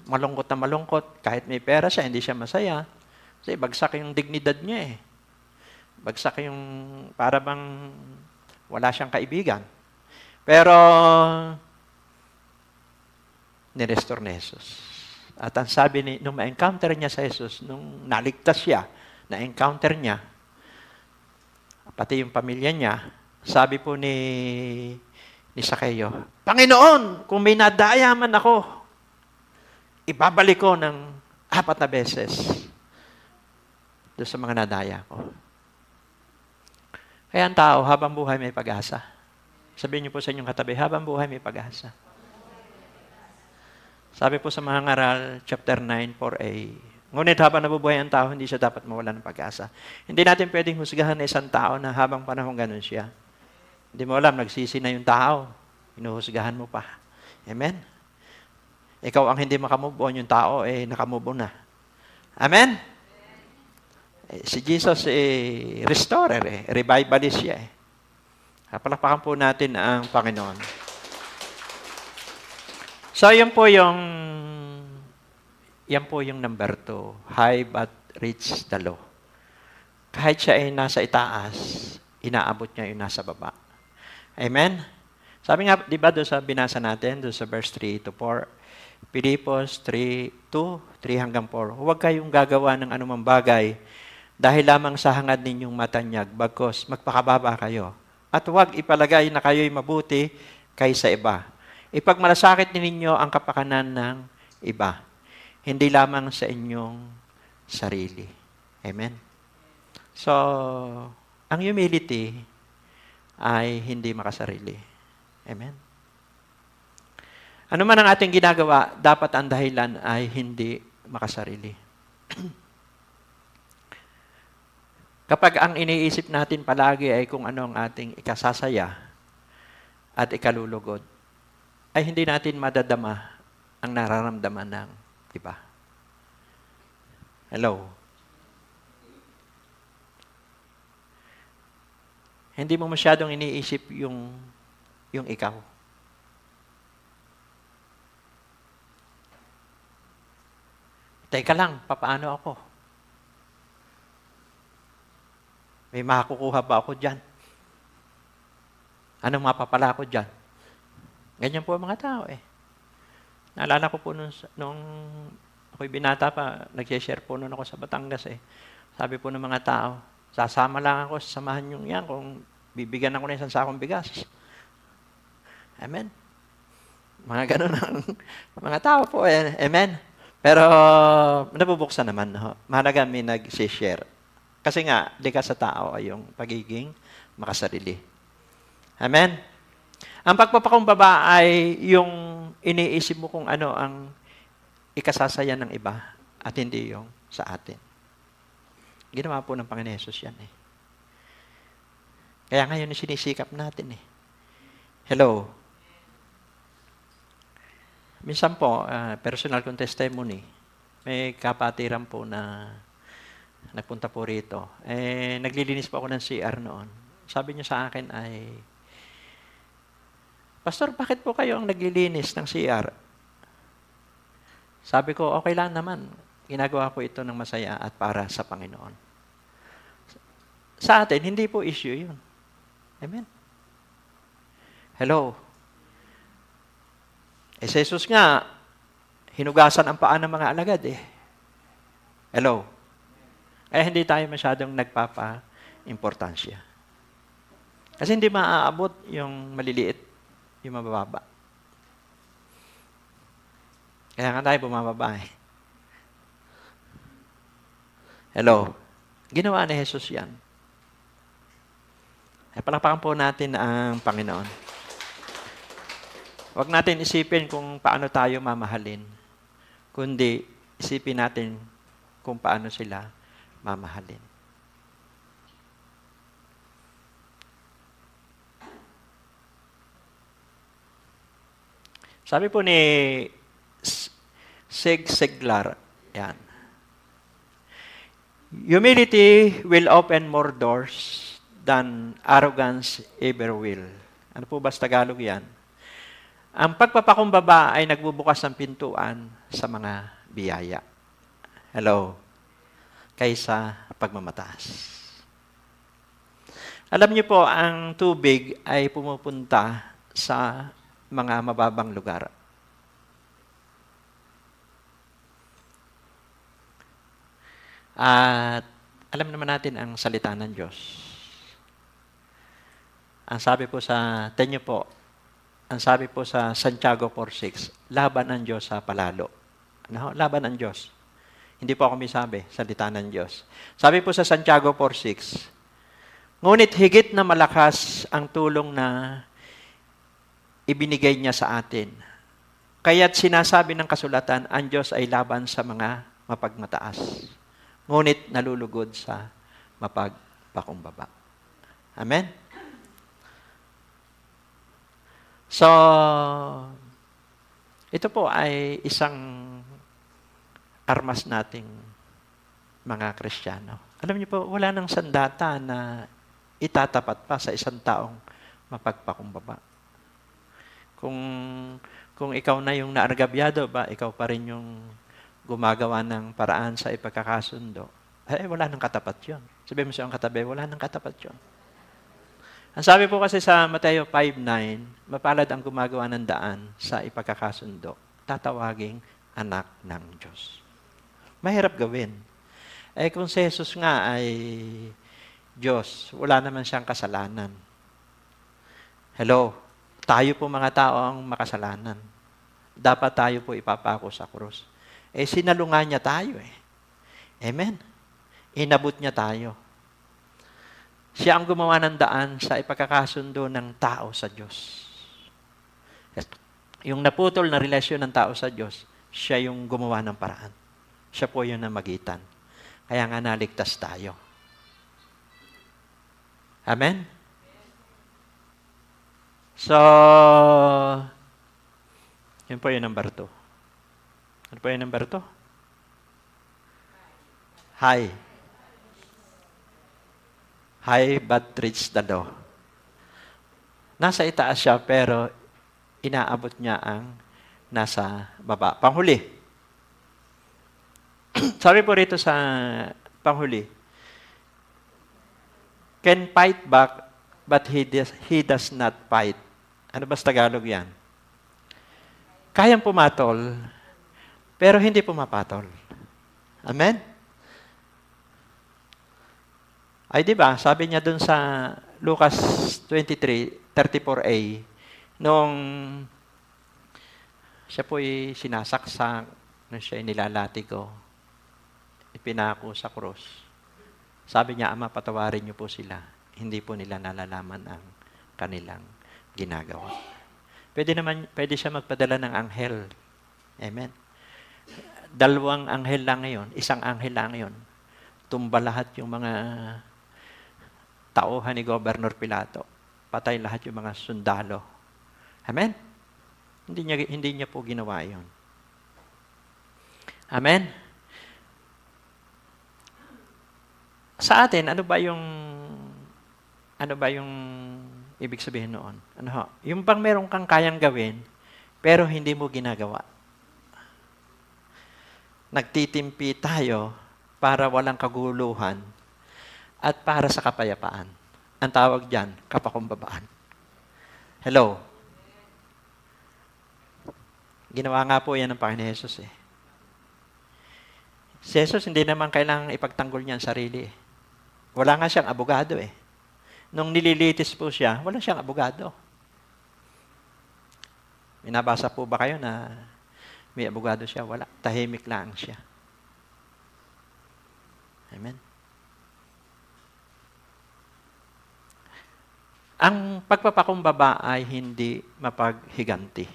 malungkot na malungkot, kahit may pera siya, hindi siya masaya. Kasi bagsak yung dignidad niya eh. Bagsak yung para bang wala siyang kaibigan. Pero, nirestore ni Jesus. At ang sabi nung ma-encounter niya sa Jesus, nung naligtas siya, na-encounter niya, pati yung pamilya niya, sabi po ni Sakeo, Panginoon, kung may nadaya man ako, ibabalik ko ng 4 na beses doon sa mga nadaya ko. Kaya ang tao, habang buhay may pag-asa. Sabihin niyo po sa inyong katabi, habang buhay may pag-asa. Sabi po sa mga ngaral, chapter 9, 4a, ngunit habang nabubuhay ang tao, hindi siya dapat mawala ng pag-asa. Hindi natin pwedeng husgahan na isang tao na habang panahon ganun siya. Hindi mo alam, nagsisi na yung tao. Inuhusgahan mo pa. Amen? Ikaw ang hindi makamove on, yung tao, nakamove on na. Amen? Si Jesus, restorer, revivalist siya. Palakpakan po natin ang Panginoon. So, yan po yung number 2. High but reach the low. Kahit siya ay nasa itaas, inaabot niya yung nasa baba. Amen? Sabi nga, di ba doon sa binasa natin, doon sa verse 3 to 4, Pilipos 3 hanggang 4, huwag kayong gagawa ng anumang bagay dahil lamang sa hangad ninyong matanyag, bagkos magpakababa kayo. At huwag ipalagay na kayo'y mabuti kaysa iba. Ipagmalasakit ninyo ang kapakanan ng iba, hindi lamang sa inyong sarili. Amen? So, ang humility ay hindi makasarili. Amen? Ano man ang ating ginagawa, dapat ang dahilan ay hindi makasarili. Kapag ang iniisip natin palagi ay kung ano ang ating ikasasaya at ikalulugod, ay hindi natin madadama ang nararamdaman ng iba. Hello? Hindi mo masyadong iniisip yung ikaw. Teka lang, papaano ako? May makakukuha ba ako dyan? Anong mapapala ako dyan? Ganyan po ang mga tao eh. Naalala ko po nung ako'y binata pa, nag-share po noon ako sa Batangas eh. Sabi po ng mga tao, sasama lang ako, samahan nyo yan kung bibigyan ako ng isang sakong bigas. Amen? Mga ganun ang mga tao po eh. Amen? Pero nabubuksan naman. Mahalaga may nag-share. Kasi nga, likas sa tao ay yung pagiging makasarili. Amen? Ang pagpapakumbaba ay yung iniisip mo kung ano ang ikasasaya ng iba at hindi yung sa atin. Ginawa po ng Panginoon Jesus yan eh. Kaya ngayon sinisikap natin eh. Hello? Minsan po, personal kong testimony, May kapatiran po na nagpunta po rito. Naglilinis po ako ng CR noon. Sabi niya sa akin ay, Pastor, bakit po kayo ang naglilinis ng CR? Sabi ko, okay lang naman. Ginagawa ko ito ng masaya at para sa Panginoon. Sa atin, hindi po issue yun. Amen? Hello? Si Jesus nga, hinugasan ang paa ng mga alagad eh. Hello? Kaya hindi tayo masyadong nagpapa-importansya. Kasi hindi maaabot yung maliliit, yung mababa. Kaya nga tayo bumababa eh. Hello? Ginawa ni Jesus yan. Palakpakan po natin ang Panginoon. Huwag natin isipin kung paano tayo mamahalin, kundi isipin natin kung paano sila mamahalin. Sabi po ni Zig Ziglar, yan. Humility will open more doors than arrogance ever will. Ano po ba sa Tagalog yan? Ang pagpapakumbaba ay nagbubukas ng pintuan sa mga biyaya. Hello? Kaysa pagmamataas. Alam niyo po, ang tubig ay pumupunta sa mga mababang lugar. At alam naman natin ang salita ng Diyos. Ang sabi po sa, tenyo po, ang sabi po sa Santiago 4:6, laban ang Diyos sa palalo. Ano? Laban ang Diyos. Hindi po ako may sabi, salita ng Diyos. Sabi po sa Santiago 4:6, ngunit higit na malakas ang tulong na ibinigay niya sa atin. Kaya't sinasabi ng kasulatan, ang Diyos ay laban sa mga mapagmataas. Ngunit nalulugod sa mapagpakumbaba. Amen? So, ito po ay isang armas nating mga Kristiyano. Alam niyo po, wala nang sandata na itatapat pa sa isang taong mapagpakumbaba. Kung ikaw na yung naargabyado ba, ikaw pa rin yung gumagawa ng paraan sa ipagkakasundo, wala nang katapat yun. Sabihin mo sa iyong katabi, wala nang katapat yun. Ang sabi po kasi sa Mateo 5:9, mapalad ang gumagawa ng daan sa ipagkakasundo, tatawaging anak ng Diyos. Mahirap gawin. Kung si Jesus nga ay Diyos, wala naman siyang kasalanan. Hello? Tayo po mga tao ang makasalanan. Dapat tayo po ipapako sa krus. Sinalungan niya tayo eh. Amen? Inabot niya tayo. Siya ang gumawa ng daan sa ipagkakasundo ng tao sa Diyos. Yung naputol na relasyon ng tao sa Diyos, siya yung gumawa ng paraan. Siya po yung namagitan. Kaya nga naligtas tayo. Amen? So, yun po yung number 2. Ano po yung number 2? High. High but reach the low. Nasa itaas siya pero inaabot niya ang nasa baba. Panghuli. Sabi po rito sa panghuli, can fight back but he does not fight. Ano ba sa Tagalog yan? Kayang pumatol pero hindi pumapatol. Amen? Ay, di ba? Sabi niya dun sa Lucas 23:34a, nung siya po'y sinasaksak, nung siya'y nilalatigo, ipinako sa krus. Sabi niya, Ama, patawarin niyo po sila. Hindi po nila nalalaman ang kanilang ginagawa. Pwede siya magpadala ng anghel. Amen? 2 anghel lang ngayon, 1 anghel lang ngayon. Tumba lahat yung mga tauhan ni Gobernador Pilato. Patay lahat yung mga sundalo. Amen? Hindi niya po ginawa yun. Amen? Sa atin, ano ba yung ibig sabihin noon? Ano ho? Yung bang meron kang kayang gawin, pero hindi mo ginagawa. Nagtitimpi tayo para walang kaguluhan at para sa kapayapaan. Ang tawag diyan, kapakumbabaan. Hello? Ginawa nga po yan ng Panginoon Jesus eh. Si Jesus hindi naman kailangang ipagtanggol niya ang sarili eh. Wala nga siyang abogado eh. Nung nililitis po siya, wala siyang abogado. Minabasa po ba kayo na may abogado siya? Wala. Tahimik lang siya. Amen. Ang pagpapakumbaba ay hindi mapaghiganti.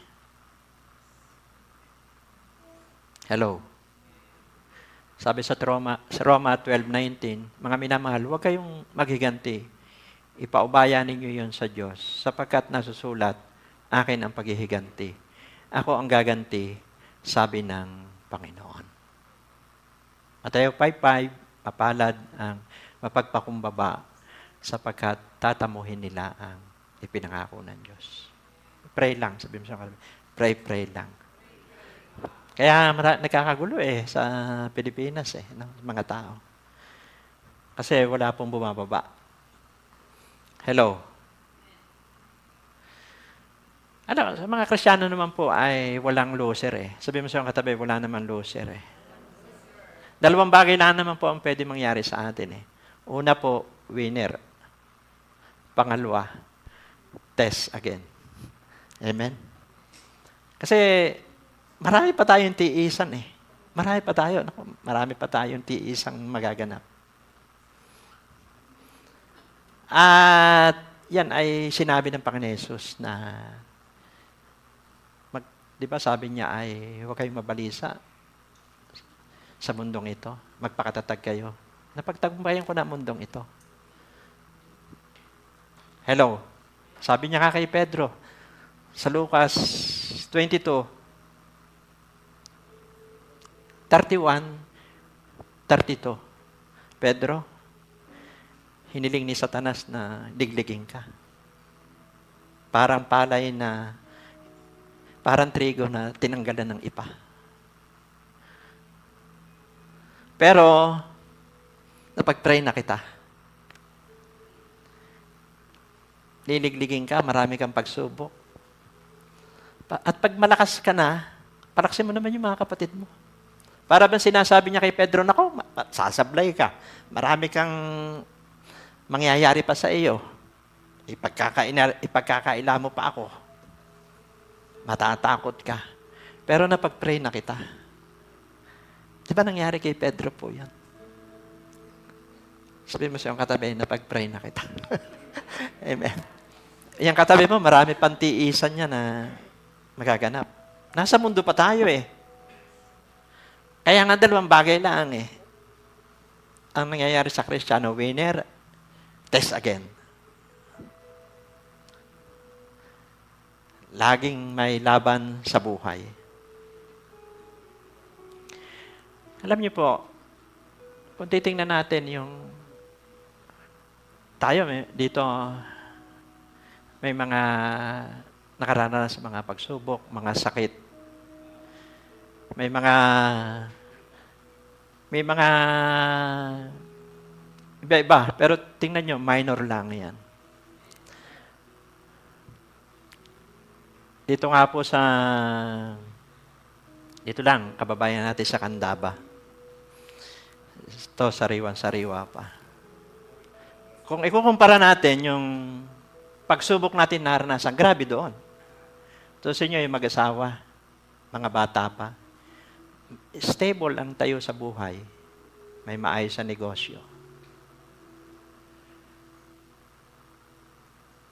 Hello. Sabi sa Roma 12:19, mga minamahal, huwag kayong maghiganti. Ipaubaya ninyo yon sa Diyos, sapagkat nasusulat, akin ang paghihiganti. Ako ang gaganti, sabi ng Panginoon. Mateo 5:5, mapalad ang mapagpakumbaba, sapagkat tatamuhin nila ang ipinangako ng Diyos. Pray lang, sabi mo sa kanila. Pray lang. Kaya nagkakagulo sa Pilipinas ng mga tao. Kasi wala pong bumababa. Hello? Sa mga Kristiyano naman po ay walang loser Sabi mo sa katabi, wala naman loser Dalawang bagay lang naman po ang pwede mangyari sa atin Una po, winner. Pangalawa, test again. Amen? Kasi marami pa tayong tiisan Marami pa tayong tiisang magaganap. At yan ay sinabi ng Panginoon Jesus na di ba sabi niya ay huwag kayong mabalisa sa mundong ito. Magpakatatag kayo. Napagtagumpayan ko na mundong ito. Hello. Sabi niya kay Pedro sa Lucas 22:31-32. Pedro, hiniling ni Satanas na digligin ka. Parang palay na, parang trigo na tinanggalan ng ipa. Pero, napag-pray na kita. Liligligin ka, marami kang pagsubok. At pag malakas ka na, palaksin mo naman yung mga kapatid mo. Para bang sinasabi niya kay Pedro, nako, sasablay ka. Marami kang mangyayari pa sa iyo. Ipagkakaila mo pa ako. Matatakot ka. Pero napag-pray na kita. Di ba nangyari kay Pedro po yan? Sabi mo sa iyong katabi, napag-pray na kita. Amen. Yung katabi mo, marami pang tiisan niya na magaganap. Nasa mundo pa tayo Kaya nga dalawang bagay lang ang nangyayari sa Kristiyano, winner, test again. Laging may laban sa buhay. Alam niyo po, kung titingnan natin yung tayo dito, may mga nakaranas sa mga pagsubok, mga sakit. May mga iba-iba, pero tingnan nyo, minor lang yan. Dito nga po dito lang, kababayan natin sa Candaba. Ito, sariwan-sariwa pa. Kung ikukumpara natin yung pagsubok natin naranasan, grabe doon. Ito sa inyo yung mag-asawa, mga bata pa. Stable ang tayo sa buhay. May maayos sa negosyo.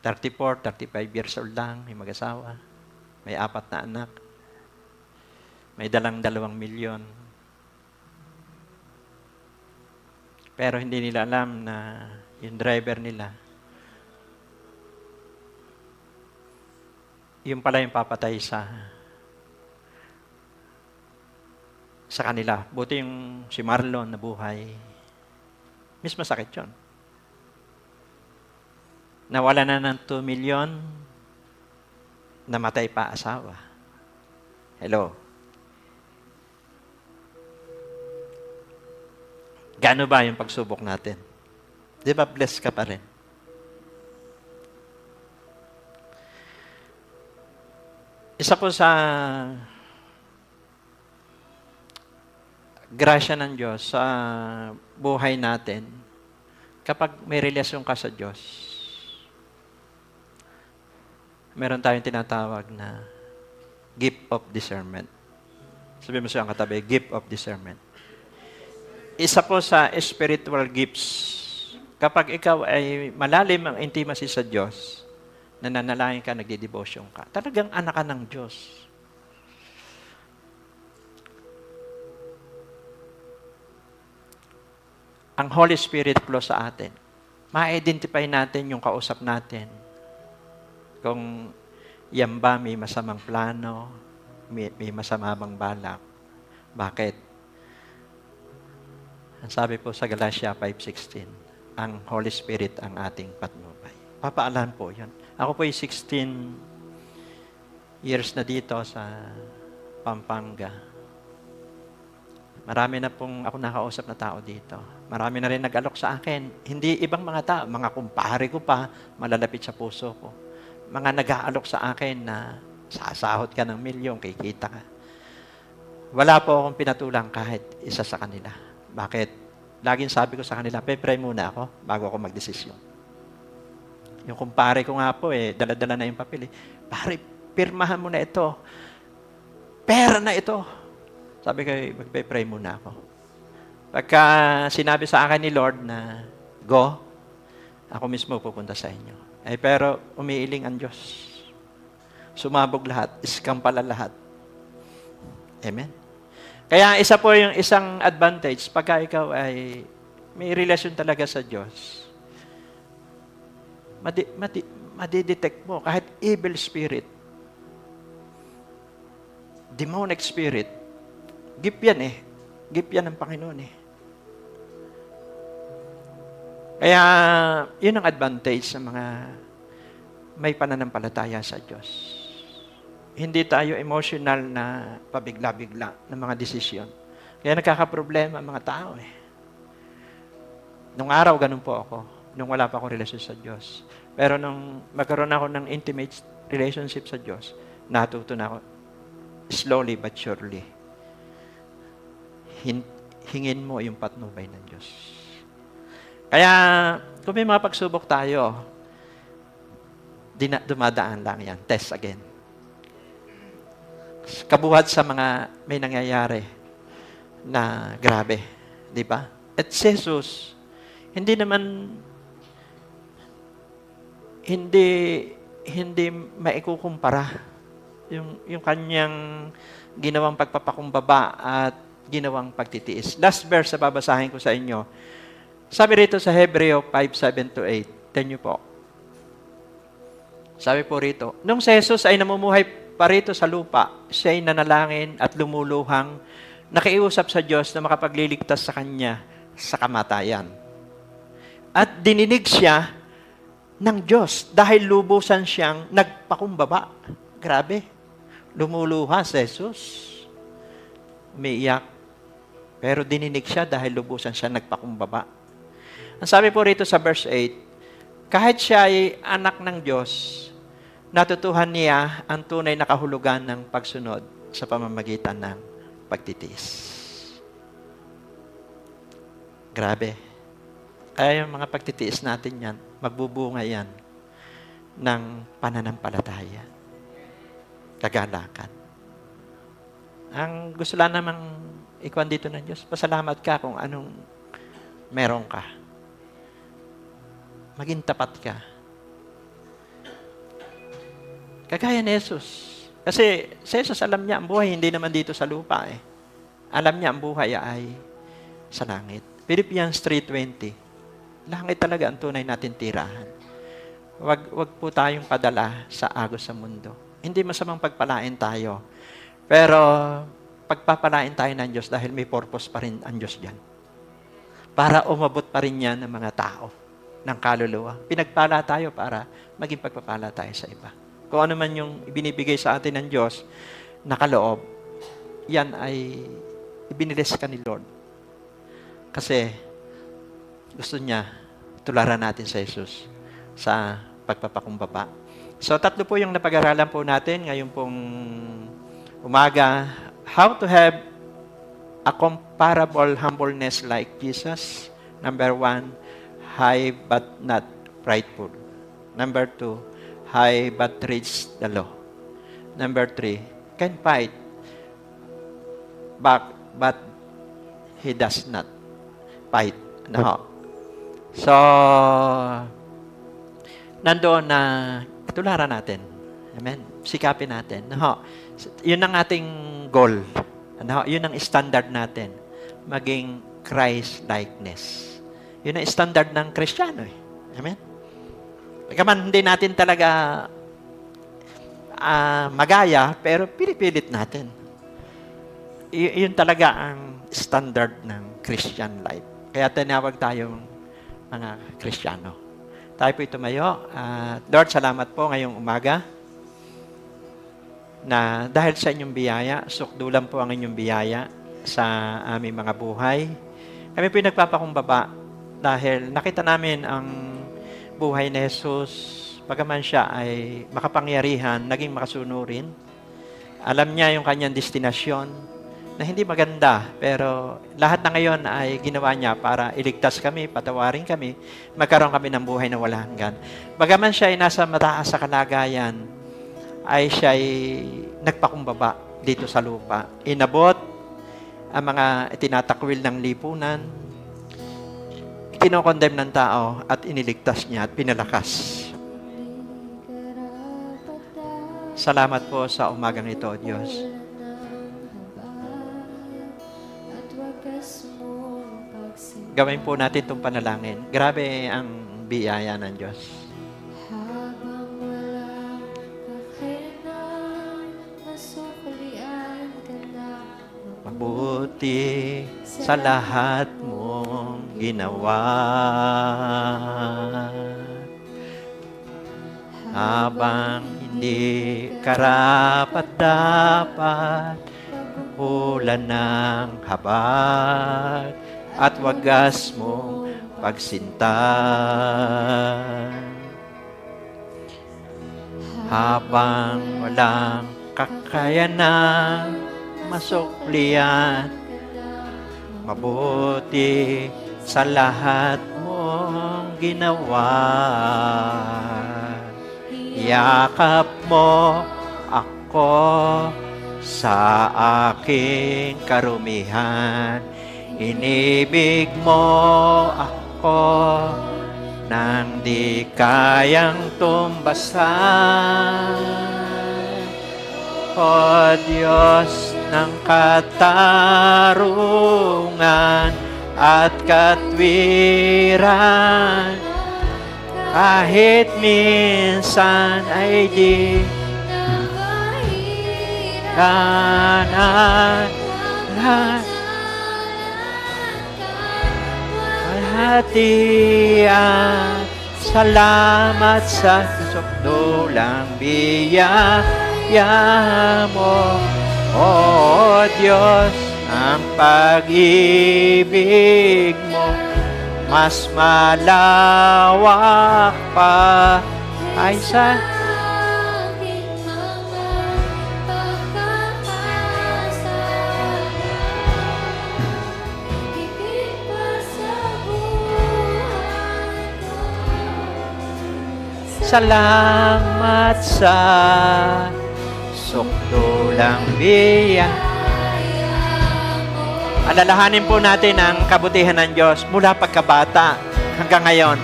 34, 35 years old lang, may mag-asawa. May 4 na anak. May dalang 2 milyon. Pero hindi nila alam na yung driver nila, yung pala yung papatay sa kanila. Buti yung si Marlon na buhay. Mas masakit yun. Nawala na ng 2 million, namatay pa asawa. Hello? Gaano ba yung pagsubok natin? Di ba blessed ka pa rin? Isa po sa grasya ng Diyos sa buhay natin, kapag may relasyon ka sa Diyos, meron tayong tinatawag na gift of discernment. Sabi mo siya ang katabi, gift of discernment. Isa po sa spiritual gifts, kapag ikaw ay malalim ang intimacy sa Diyos, nananalangin ka, nagdi-devotion ka, talagang anak ka ng Diyos. Ang Holy Spirit flow sa atin. Ma-identify natin yung kausap natin. Kung yan ba may masamang plano, may masama bang balak. Bakit? Ang sabi po sa Galatia 5:16, ang Holy Spirit ang ating patnubay. Papaalam po yan. Ako po ay 16 years na dito sa Pampanga. Marami na pong ako nakausap na tao dito. Marami na rin nag-alok sa akin. Hindi ibang mga tao, mga kumpare ko pa, malalapit sa puso ko. Mga nag-aalok sa akin na sasahod ka ng milyon, kikita ka. Wala po akong pinatulang kahit isa sa kanila. Bakit? Laging sabi ko sa kanila, pray muna ako bago ako magdesisyon. Yung kumpare ko nga po, dala-dala na yung papel. Pare, pirmahan mo na ito. Pera na ito. Sabi ko, magpe-pray muna ako. Pagka sinabi sa akin ni Lord na, go, ako mismo pupunta sa inyo. Pero umiiling ang Diyos. Sumabog lahat, iskam pala lahat. Amen? Kaya isa po yung isang advantage, pagka ikaw ay may relasyon talaga sa Diyos, madidetect mo kahit evil spirit, demonic spirit, gift yan gift yan ng Panginoon Kaya, yun ang advantage sa mga may pananampalataya sa Diyos. Hindi tayo emotional na pabigla-bigla ng mga desisyon. Kaya nagkakaproblema ang mga tao Nung araw, ganun po ako. Nung wala pa akong relasyon sa Diyos. Pero nung magkaroon ako ng intimate relationship sa Diyos, natuto na ako slowly but surely. Hingin mo yung patnubay ng Diyos. Kaya, kung may mga pagsubok tayo, dumadaan lang yan. Test again. Kabuhat sa mga may nangyayari na grabe. Di ba? At si Jesus, hindi maikukumpara yung kanyang ginawang pagpapakumbaba at ginawang pagtitiis. Last verse na babasahin ko sa inyo. Sabi rito sa Hebreo 5:7-8. Tingnan niyo po. Sabi po rito, nung si Jesus ay namumuhay pa rito sa lupa, siya ay nanalangin at lumuluhang nakiusap sa Diyos na makapagliligtas sa kanya sa kamatayan. At dininig siya ng Diyos dahil lubusan siyang nagpakumbaba. Grabe. Lumuluha si Jesus. Umiiyak. Pero dininig siya dahil lubusan siya nagpakumbaba. Ang sabi po rito sa verse 8, kahit siya ay anak ng Diyos, natutuhan niya ang tunay na kahulugan ng pagsunod sa pamamagitan ng pagtitiis. Grabe. Kaya yung mga pagtitiis natin yan, magbubunga yan ng pananampalataya. Kagalakan. Ang gusto lang namang ikuan dito ng Diyos, pasalamat ka kung anong meron ka. Maging tapat ka. Kagaya ni Jesus. Kasi si Jesus alam niya ang buhay hindi naman dito sa lupa Alam niya ang buhay ay sa langit. Philippians 3:20. Langit talaga ang tunay natin tirahan. Wag po tayong padala sa agos sa mundo. Hindi masamang pagpalain tayo. Pero pagpapalain tayo ng Diyos dahil may purpose pa rin ang Diyos diyan. para umabot pa rin yan ng mga tao, ng kaluluwa. Pinagpala tayo para maging pagpapala tayo sa iba. Kung ano man yung ibinibigay sa atin ng Diyos na kaloob, yan ay ibinilis ka ni Lord. Kasi gusto niya tularan natin sa Jesus sa pagpapakumbaba. So, 3 po yung napag-aralan po natin ngayon pong umaga. How to have a comparable humbleness like Jesus. Number 1, high but not prideful. Number 2, high but reach the law. Number 3, can fight back but he does not fight. No. So, nandoon na tularan natin. Amen. Sikapin natin. No. Yun ang ating goal. Ano? Yun ang standard natin. Maging Christ-likeness. Yun ang standard ng Kristiyano. Amen? Pagkaman hindi natin talaga magaya, pero pinipilit natin. Yun talaga ang standard ng Christian life. Kaya tinawag tayong mga Kristiyano. Tayo po tumayo. Lord, salamat po ngayong umaga na dahil sa inyong biyaya, sukdulan po ang inyong biyaya sa aming mga buhay. Kami po nagpapakumbaba dahil nakita namin ang buhay ni Jesus, bagaman siya ay makapangyarihan, naging makasunurin. Alam niya yung kanyang destinasyon na hindi maganda, pero lahat na ngayon ay ginawa niya para iligtas kami, patawarin kami, magkaroon kami ng buhay na wala hanggan. Bagaman siya ay nasa mataas sa kalagayan, ay siya'y nagpakumbaba dito sa lupa. Inabot ang mga tinatakwil ng lipunan, kinokondem ng tao at iniligtas niya at pinalakas. Salamat po sa umagang ito, Diyos. Gawin po natin itong panalangin. Grabe ang biyaya ng Diyos. Mabuti sa lahat mong ginawa. Habang hindi karapat-dapat, ulan ng habag at wagas mong pagsinta. Habang walang kakayanan masuklian, mabuti sa lahat mong ginawa. Yakap mo ako sa aking karumihan. Inibig mo ako nang di kayang tumbasan. O Diyos ng katarungan at katwiran, kahit minsan ay di kanan hatian. Salamat sa sukdulang biyaya mo, O Diyos, ang pag-ibig mo mas malawak pa ay sa salamat sa sukdulang biyaya. Alalahanin po natin ang kabutihan ng Diyos mula pagkabata hanggang ngayon.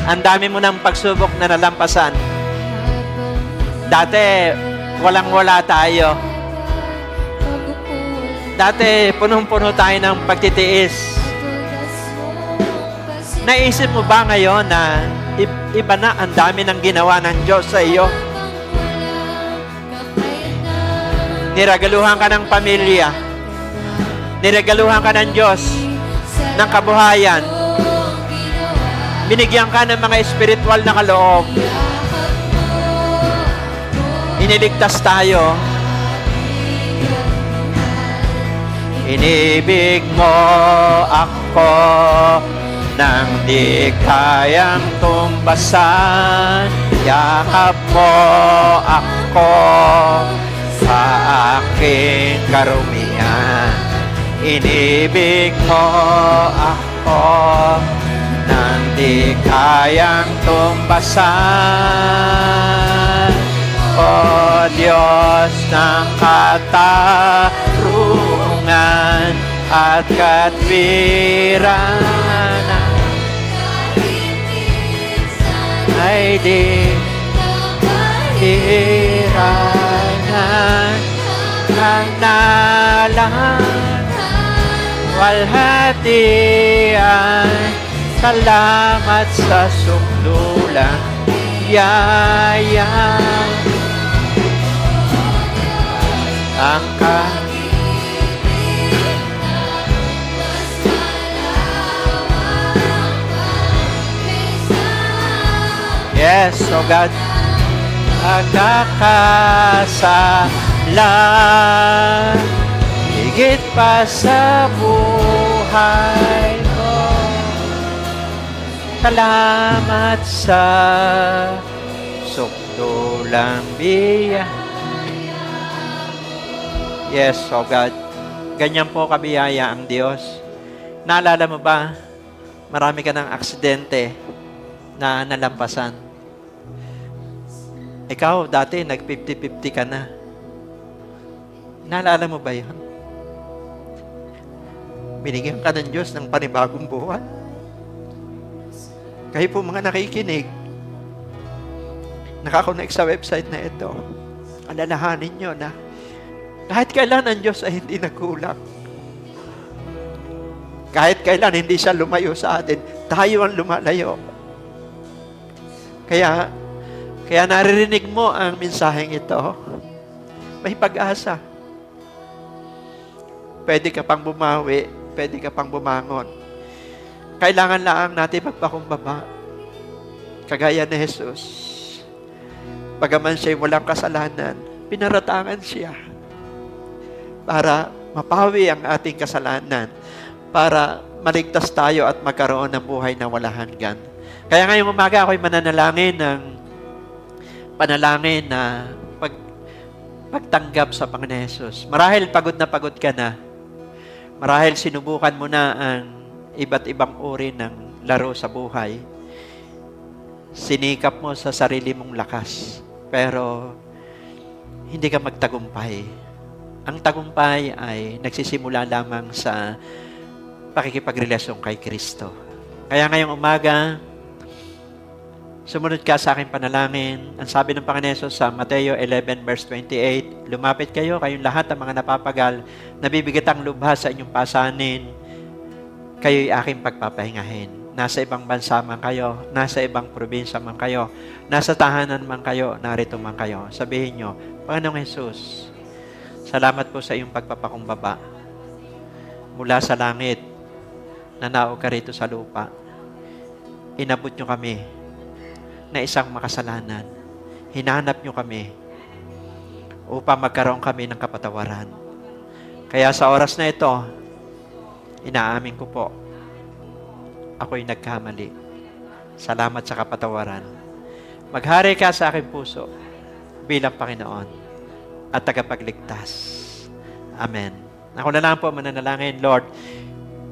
Ang dami mo ng pagsubok na nalampasan. Dati, walang-wala tayo. Dati, punong-puno tayo ng pagtitiis. Naisip mo ba ngayon na iba na ang dami ng ginawa ng Diyos sa iyo? Niragaluhan ka ng pamilya. Niregaluhan ka ng Diyos ng kabuhayan. Binigyan ka ng mga espiritual na kaloob. Iniligtas tayo. Inibig mo ako nang di kayang tumbasan. Yakap mo ako sa aking karumihan. Inibig mo ako nang di kayang tumbasan. O Diyos ng katarungan at katwiran, ay di hirangan ang nalang walhatian. Salamat sa sukdulang yaya ang Yes, oh God, nagkakasala higit pa sa buhay ko. Salamat sa sukdulang biyaya. Yes, oh God, ganyan po kabiyaya ang Diyos. Naalala mo ba, marami ka ng aksidente na nalampasan. Ikaw, dati, nag-50-50 ka na. Naalala mo ba yun? Binigyan ka ng Diyos ng panibagong buhay. Kayo po mga nakikinig, nakakonect sa website na ito, alalahanin nyo na kahit kailan ang Diyos ay hindi nagkulang. Kahit kailan hindi siya lumayo sa atin, tayo ang lumalayo. Kaya naririnig mo ang mensaheng ito. May pag-asa. Pwede ka pang bumawi, pwede ka pang bumangon. Kailangan lang natin magpakumbaba. Kagaya ni Jesus. Bagaman siya'y walang kasalanan, pinaratangan siya para mapawi ang ating kasalanan, para maligtas tayo at magkaroon ng buhay na walang hanggan. Kaya ngayong umaga ako'y mananalangin ng panalangin na pagtanggap sa Panginoon Jesus. Marahil pagod na pagod ka na. Marahil sinubukan mo na ang iba't ibang uri ng laro sa buhay. Sinikap mo sa sarili mong lakas. Pero hindi ka magtagumpay. Ang tagumpay ay nagsisimula lamang sa pakikipagrelasyon kay Kristo. Kaya ngayong umaga, sumunod ka sa aking panalangin. Ang sabi ng Panginoon Jesus sa Mateo 11 verse 28, lumapit kayo, kayong lahat ng mga napapagal, nabibigatang lubha sa inyong pasanin, kayo'y aking pagpapahingahin. Nasa ibang bansa man kayo, nasa ibang probinsya man kayo, nasa tahanan man kayo, narito man kayo. Sabihin nyo, Panginoong Jesus, salamat po sa iyong pagpapakumbaba. Mula sa langit, nanao ka rito sa lupa. Inabot nyo kami na isang makasalanan. Hinanap nyo kami upang magkaroon kami ng kapatawaran. Kaya sa oras na ito, inaamin ko po, ako'y nagkamali. Salamat sa kapatawaran. Maghari ka sa aking puso bilang Panginoon at tagapagligtas. Amen. Ako na lang po mananalangin, Lord,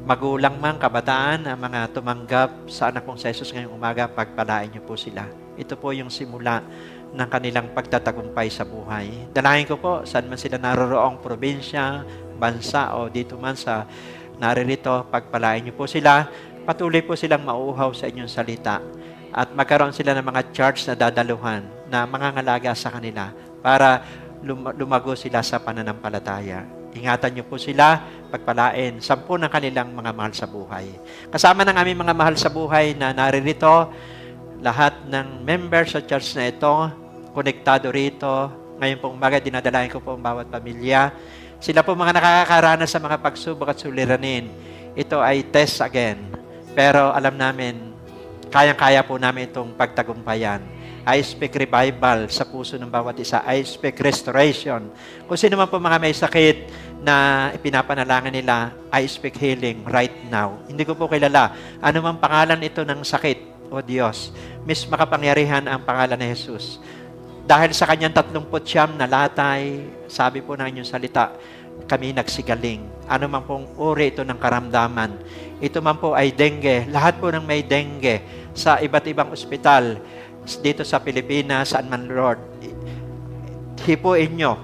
magulang man, kabataan, ang mga tumanggap sa anak kong sa Jesus ngayong umaga, pagpalain niyo po sila. Ito po yung simula ng kanilang pagtatagumpay sa buhay. Dalangin ko po, saan man sila naroroong probinsya, bansa, o dito man sa naririto, pagpalain niyo po sila. Patuloy po silang mauuhaw sa inyong salita. At magkaroon sila ng mga charge na dadaluhan na mangangalaga sa kanila para lumago sila sa pananampalataya. Ingatan niyo po sila, pagpalain, 10 ng kanilang mga mahal sa buhay. Kasama ng aming mga mahal sa buhay na naririto, lahat ng members sa church na ito, konektado rito. Ngayon pong umaga, dinadalain ko po ang bawat pamilya. Sila po mga nakakaranas sa mga pagsubok at suliranin. ito ay test again. Pero alam namin, kayang-kaya po namin itong pagtagumpayan. I speak revival sa puso ng bawat isa. I speak restoration. Kung sino man po mga may sakit na ipinapanalangin nila, I speak healing right now. Hindi ko po kilala. Ano mang pangalan ito ng sakit, o Diyos, Miss makapangyarihan ang pangalan ni Jesus. Dahil sa kanyang 39 na latay, sabi po ng inyong salita, kami nagsigaling. Ano man pong uri ito ng karamdaman. Ito man po ay dengue. Lahat po ng may dengue sa iba't ibang ospital dito sa Pilipinas, saan man, Lord, hipuin nyo,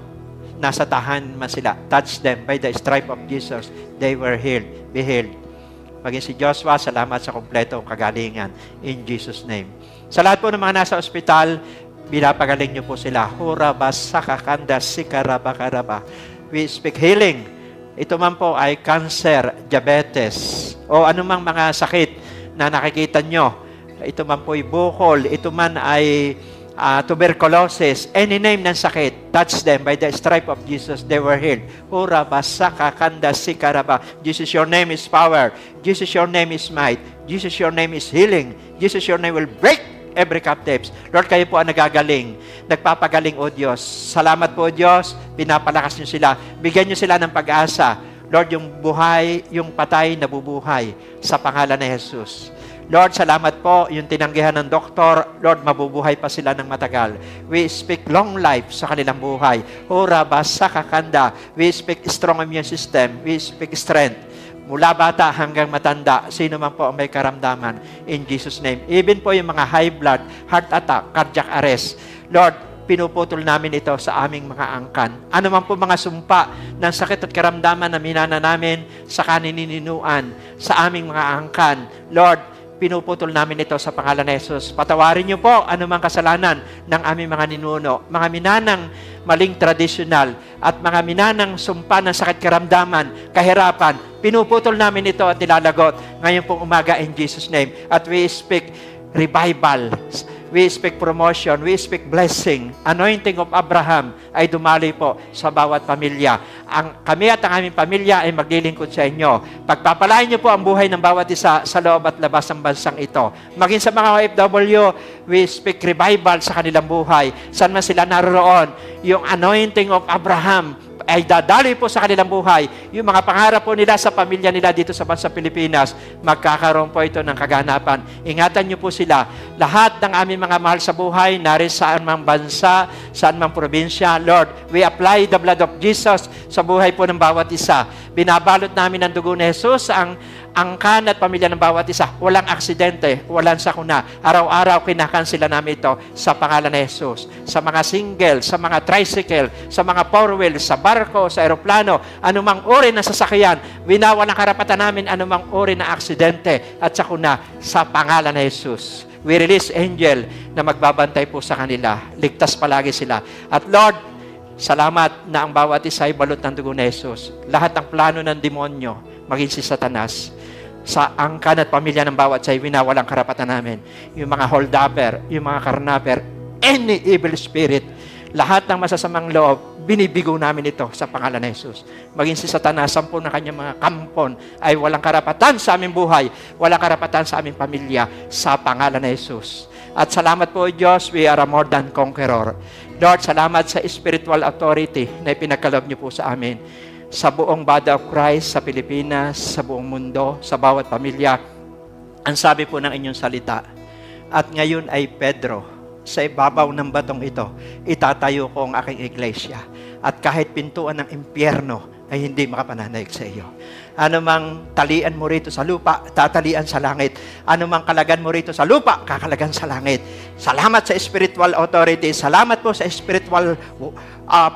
nasa tahan man sila. Touch them by the stripe of Jesus. They were healed. Be healed. Maging si Joshua, salamat sa kompletong kagalingan. In Jesus' name. Sa lahat po ng mga nasa ospital, binapagaling nyo po sila. Huraba, sakakanda, sikarabakaraba. We speak healing. Ito man po ay cancer, diabetes, o anumang mga sakit na nakikita nyo. Ito man po ay bukol, ito man ay tuberculosis, any name ng sakit, touch them by the stripe of Jesus, they were healed. Huraba, sakakanda, sikaraba. Jesus, your name is power. Jesus, your name is might. Jesus, your name is healing. Jesus, your name will break every captives. Lord, kayo po ang nagagaling. Nagpapagaling, O Diyos. Salamat po, O Diyos. Pinapalakas niyo sila. Bigyan niyo sila ng pag-asa. Lord, yung buhay, yung patay, nabubuhay sa pangalan ni Jesus. Lord, salamat po, yung tinanggihan ng doktor, Lord, mabubuhay pa sila ng matagal. We speak long life sa kanilang buhay. Hura, basa, kakanda. We speak strong immune system. We speak strength. Mula bata hanggang matanda, sino man po ang may karamdaman, in Jesus' name. Even po yung mga high blood, heart attack, cardiac arrest. Lord, pinuputol namin ito sa aming mga angkan. Ano man po mga sumpa ng sakit at karamdaman na minana namin sa kanininuan, sa aming mga angkan. Lord, pinuputol namin ito sa pangalan ni Jesus. Patawarin niyo po anumang kasalanan ng aming mga ninuno, mga minanang maling tradisyonal, at mga minanang sumpa ng sakit karamdaman, kahirapan. Pinuputol namin ito at nilalagot ngayon pong umaga in Jesus' name. At we speak revival. We speak promotion. We speak blessing. Anointing of Abraham ay dumaloy po sa bawat pamilya. Kami at ang aming pamilya ay maglilingkod sa inyo. Pagpapalain niyo po ang buhay ng bawat isa sa loob at labas ng bansang ito. Maging sa mga OFW, we speak revival sa kanilang buhay. Saan man sila naroon, yung anointing of Abraham ay dadaloy po sa kanilang buhay. Yung mga pangarap po nila sa pamilya nila dito sa bansang Pilipinas, magkakaroon po ito ng kaganapan. Ingatan niyo po sila. Lahat ng aming mga mahal sa buhay, narin saan mang bansa, saan mang probinsya, Lord, we apply the blood of Jesus sa buhay po ng bawat isa. Binabalot namin ng dugo ni Jesus ang angkan at pamilya ng bawat isa. Walang aksidente, walang sakuna. Araw-araw kinakansela namin ito sa pangalan ni Jesus. Sa mga single, sa mga tricycle, sa mga four wheel, sa barko, sa aeroplano, anumang uri na sasakyan, winawalang karapatan namin anumang uri na aksidente at sakuna sa pangalan ni Jesus. We release angel na magbabantay po sa kanila. Ligtas palagi sila. At Lord, salamat na ang bawat isa ay balot ng dugo ni Jesus. Lahat ng plano ng demonyo, maging si Satanas, sa angkan at pamilya ng bawat sa winawalang karapatan namin. Yung mga hold-upper, yung mga karnapper, any evil spirit, lahat ng masasamang loob, binibigo namin ito sa pangalan ni Jesus. Maging si Satanas, 10 na kanyang mga kampon ay walang karapatan sa aming buhay, walang karapatan sa aming pamilya, sa pangalan ni Jesus. At salamat po, Diyos, we are a more than conqueror. Lord, salamat sa spiritual authority na ipinagkaloob niyo po sa amin. Sa buong body of Christ, sa Pilipinas, sa buong mundo, sa bawat pamilya. Ang sabi po ng inyong salita, at ngayon ay Pedro, sa ibabaw ng batong ito, itatayo ko ang aking iglesia. At kahit pintuan ng impyerno ay hindi makapananaig sa iyo. Ano mang talian mo rito sa lupa, tatalian sa langit. Ano mang kalagan mo rito sa lupa, kakalagan sa langit. Salamat sa spiritual authority. Salamat po sa spiritual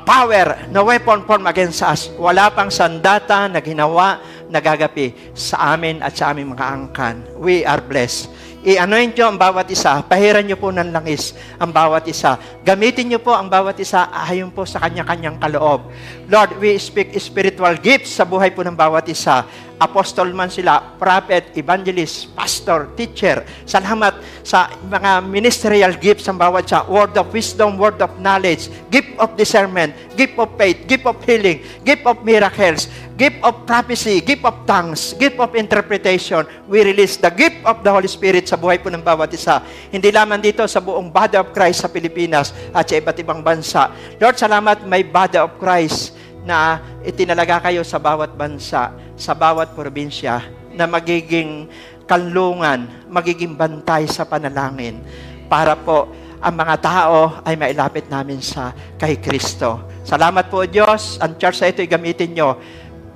power. No weapon formed against us. Wala pang sandata na ginawa, nagagapi sa amin at sa aming mga angkan. We are blessed. I-anoint nyo ang bawat isa. Pahiran nyo po ng langis ang bawat isa. Gamitin nyo po ang bawat isa ayon po sa kanya-kanyang kaloob. Lord, we speak spiritual gifts sa buhay po ng bawat isa. Apostol man sila, prophet, evangelist, pastor, teacher. Salamat sa mga ministerial gifts ang bawat isa. Word of wisdom, word of knowledge, gift of discernment, gift of faith, gift of healing, gift of miracles. gift of prophecy, gift of tongues, gift of interpretation. We release the gift of the Holy Spirit sa buhay po ng bawat isa. Hindi lamang dito sa buong body of Christ sa Pilipinas at sa iba't ibang bansa. Lord, salamat may body of Christ na itinalaga kayo sa bawat bansa, sa bawat probinsya, na magiging kanlungan, magiging bantay sa panalangin para po ang mga tao ay mailapit namin sa kay Kristo. Salamat po Diyos, ang church na ito ay gamitin nyo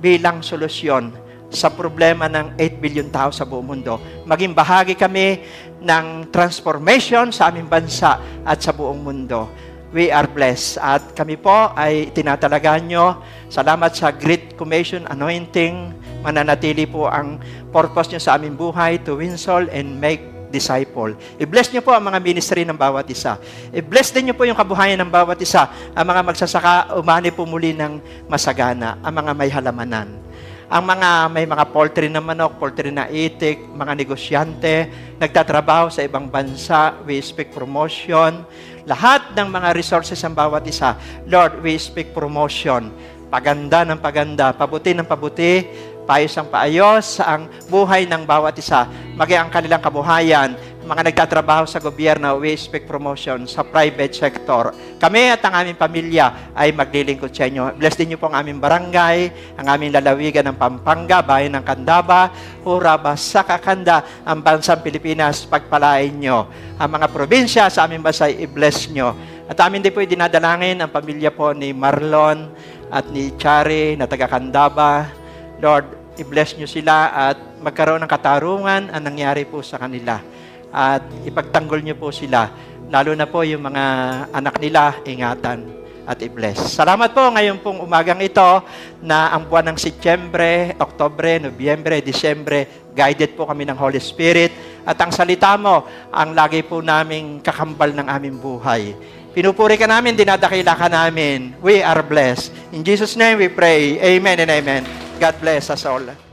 bilang solusyon sa problema ng 8 billion tao sa buong mundo. Maging bahagi kami ng transformation sa aming bansa at sa buong mundo. We are blessed. At kami po ay tinatalagaan nyo. Salamat sa Great Commission Anointing. Mananatili po ang purpose nyo sa aming buhay to win soul and make disciple. I-bless nyo po ang mga ministry ng bawat isa. I-bless din nyo po yung kabuhayan ng bawat isa. Ang mga magsasaka, umani po muli ng masagana. Ang mga may halamanan. Ang mga may mga poultry na manok, poultry na itik, mga negosyante, nagtatrabaho sa ibang bansa, we speak promotion. Lahat ng mga resources ng bawat isa, Lord, we speak promotion. Paganda ng paganda, pabuti ng pabuti, paayos ang paayos ang buhay ng bawat isa, maging ang kanilang kabuhayan, mga nagtatrabaho sa gobyerno, we speak promotion sa private sector. Kami at ang aming pamilya ay maglilingkod sa inyo. Bless din niyo po ang aming barangay, ang aming lalawigan ng Pampanga, bayan ng Candaba, Huraba, Sakakanda, ang bansang Pilipinas, pagpalain nyo. Ang mga probinsya sa aming bansa, i-bless nyo. At amin din po dinadalangin ang pamilya po ni Marlon at ni Chari na taga Candaba. Lord, i-bless nyo sila at magkaroon ng katarungan ang nangyari po sa kanila. At ipagtanggol nyo po sila. Lalo na po yung mga anak nila, ingatan at i-bless. Salamat po ngayon pong umagang ito na ang buwan ng Setyembre, Oktobre, Nobyembre, Disyembre, guided po kami ng Holy Spirit. At ang salita mo, ang lagi po naming kakambal ng aming buhay. Pinupuri ka namin, dinadakila ka namin. We are blessed. In Jesus' name we pray. Amen and amen. God bless us all.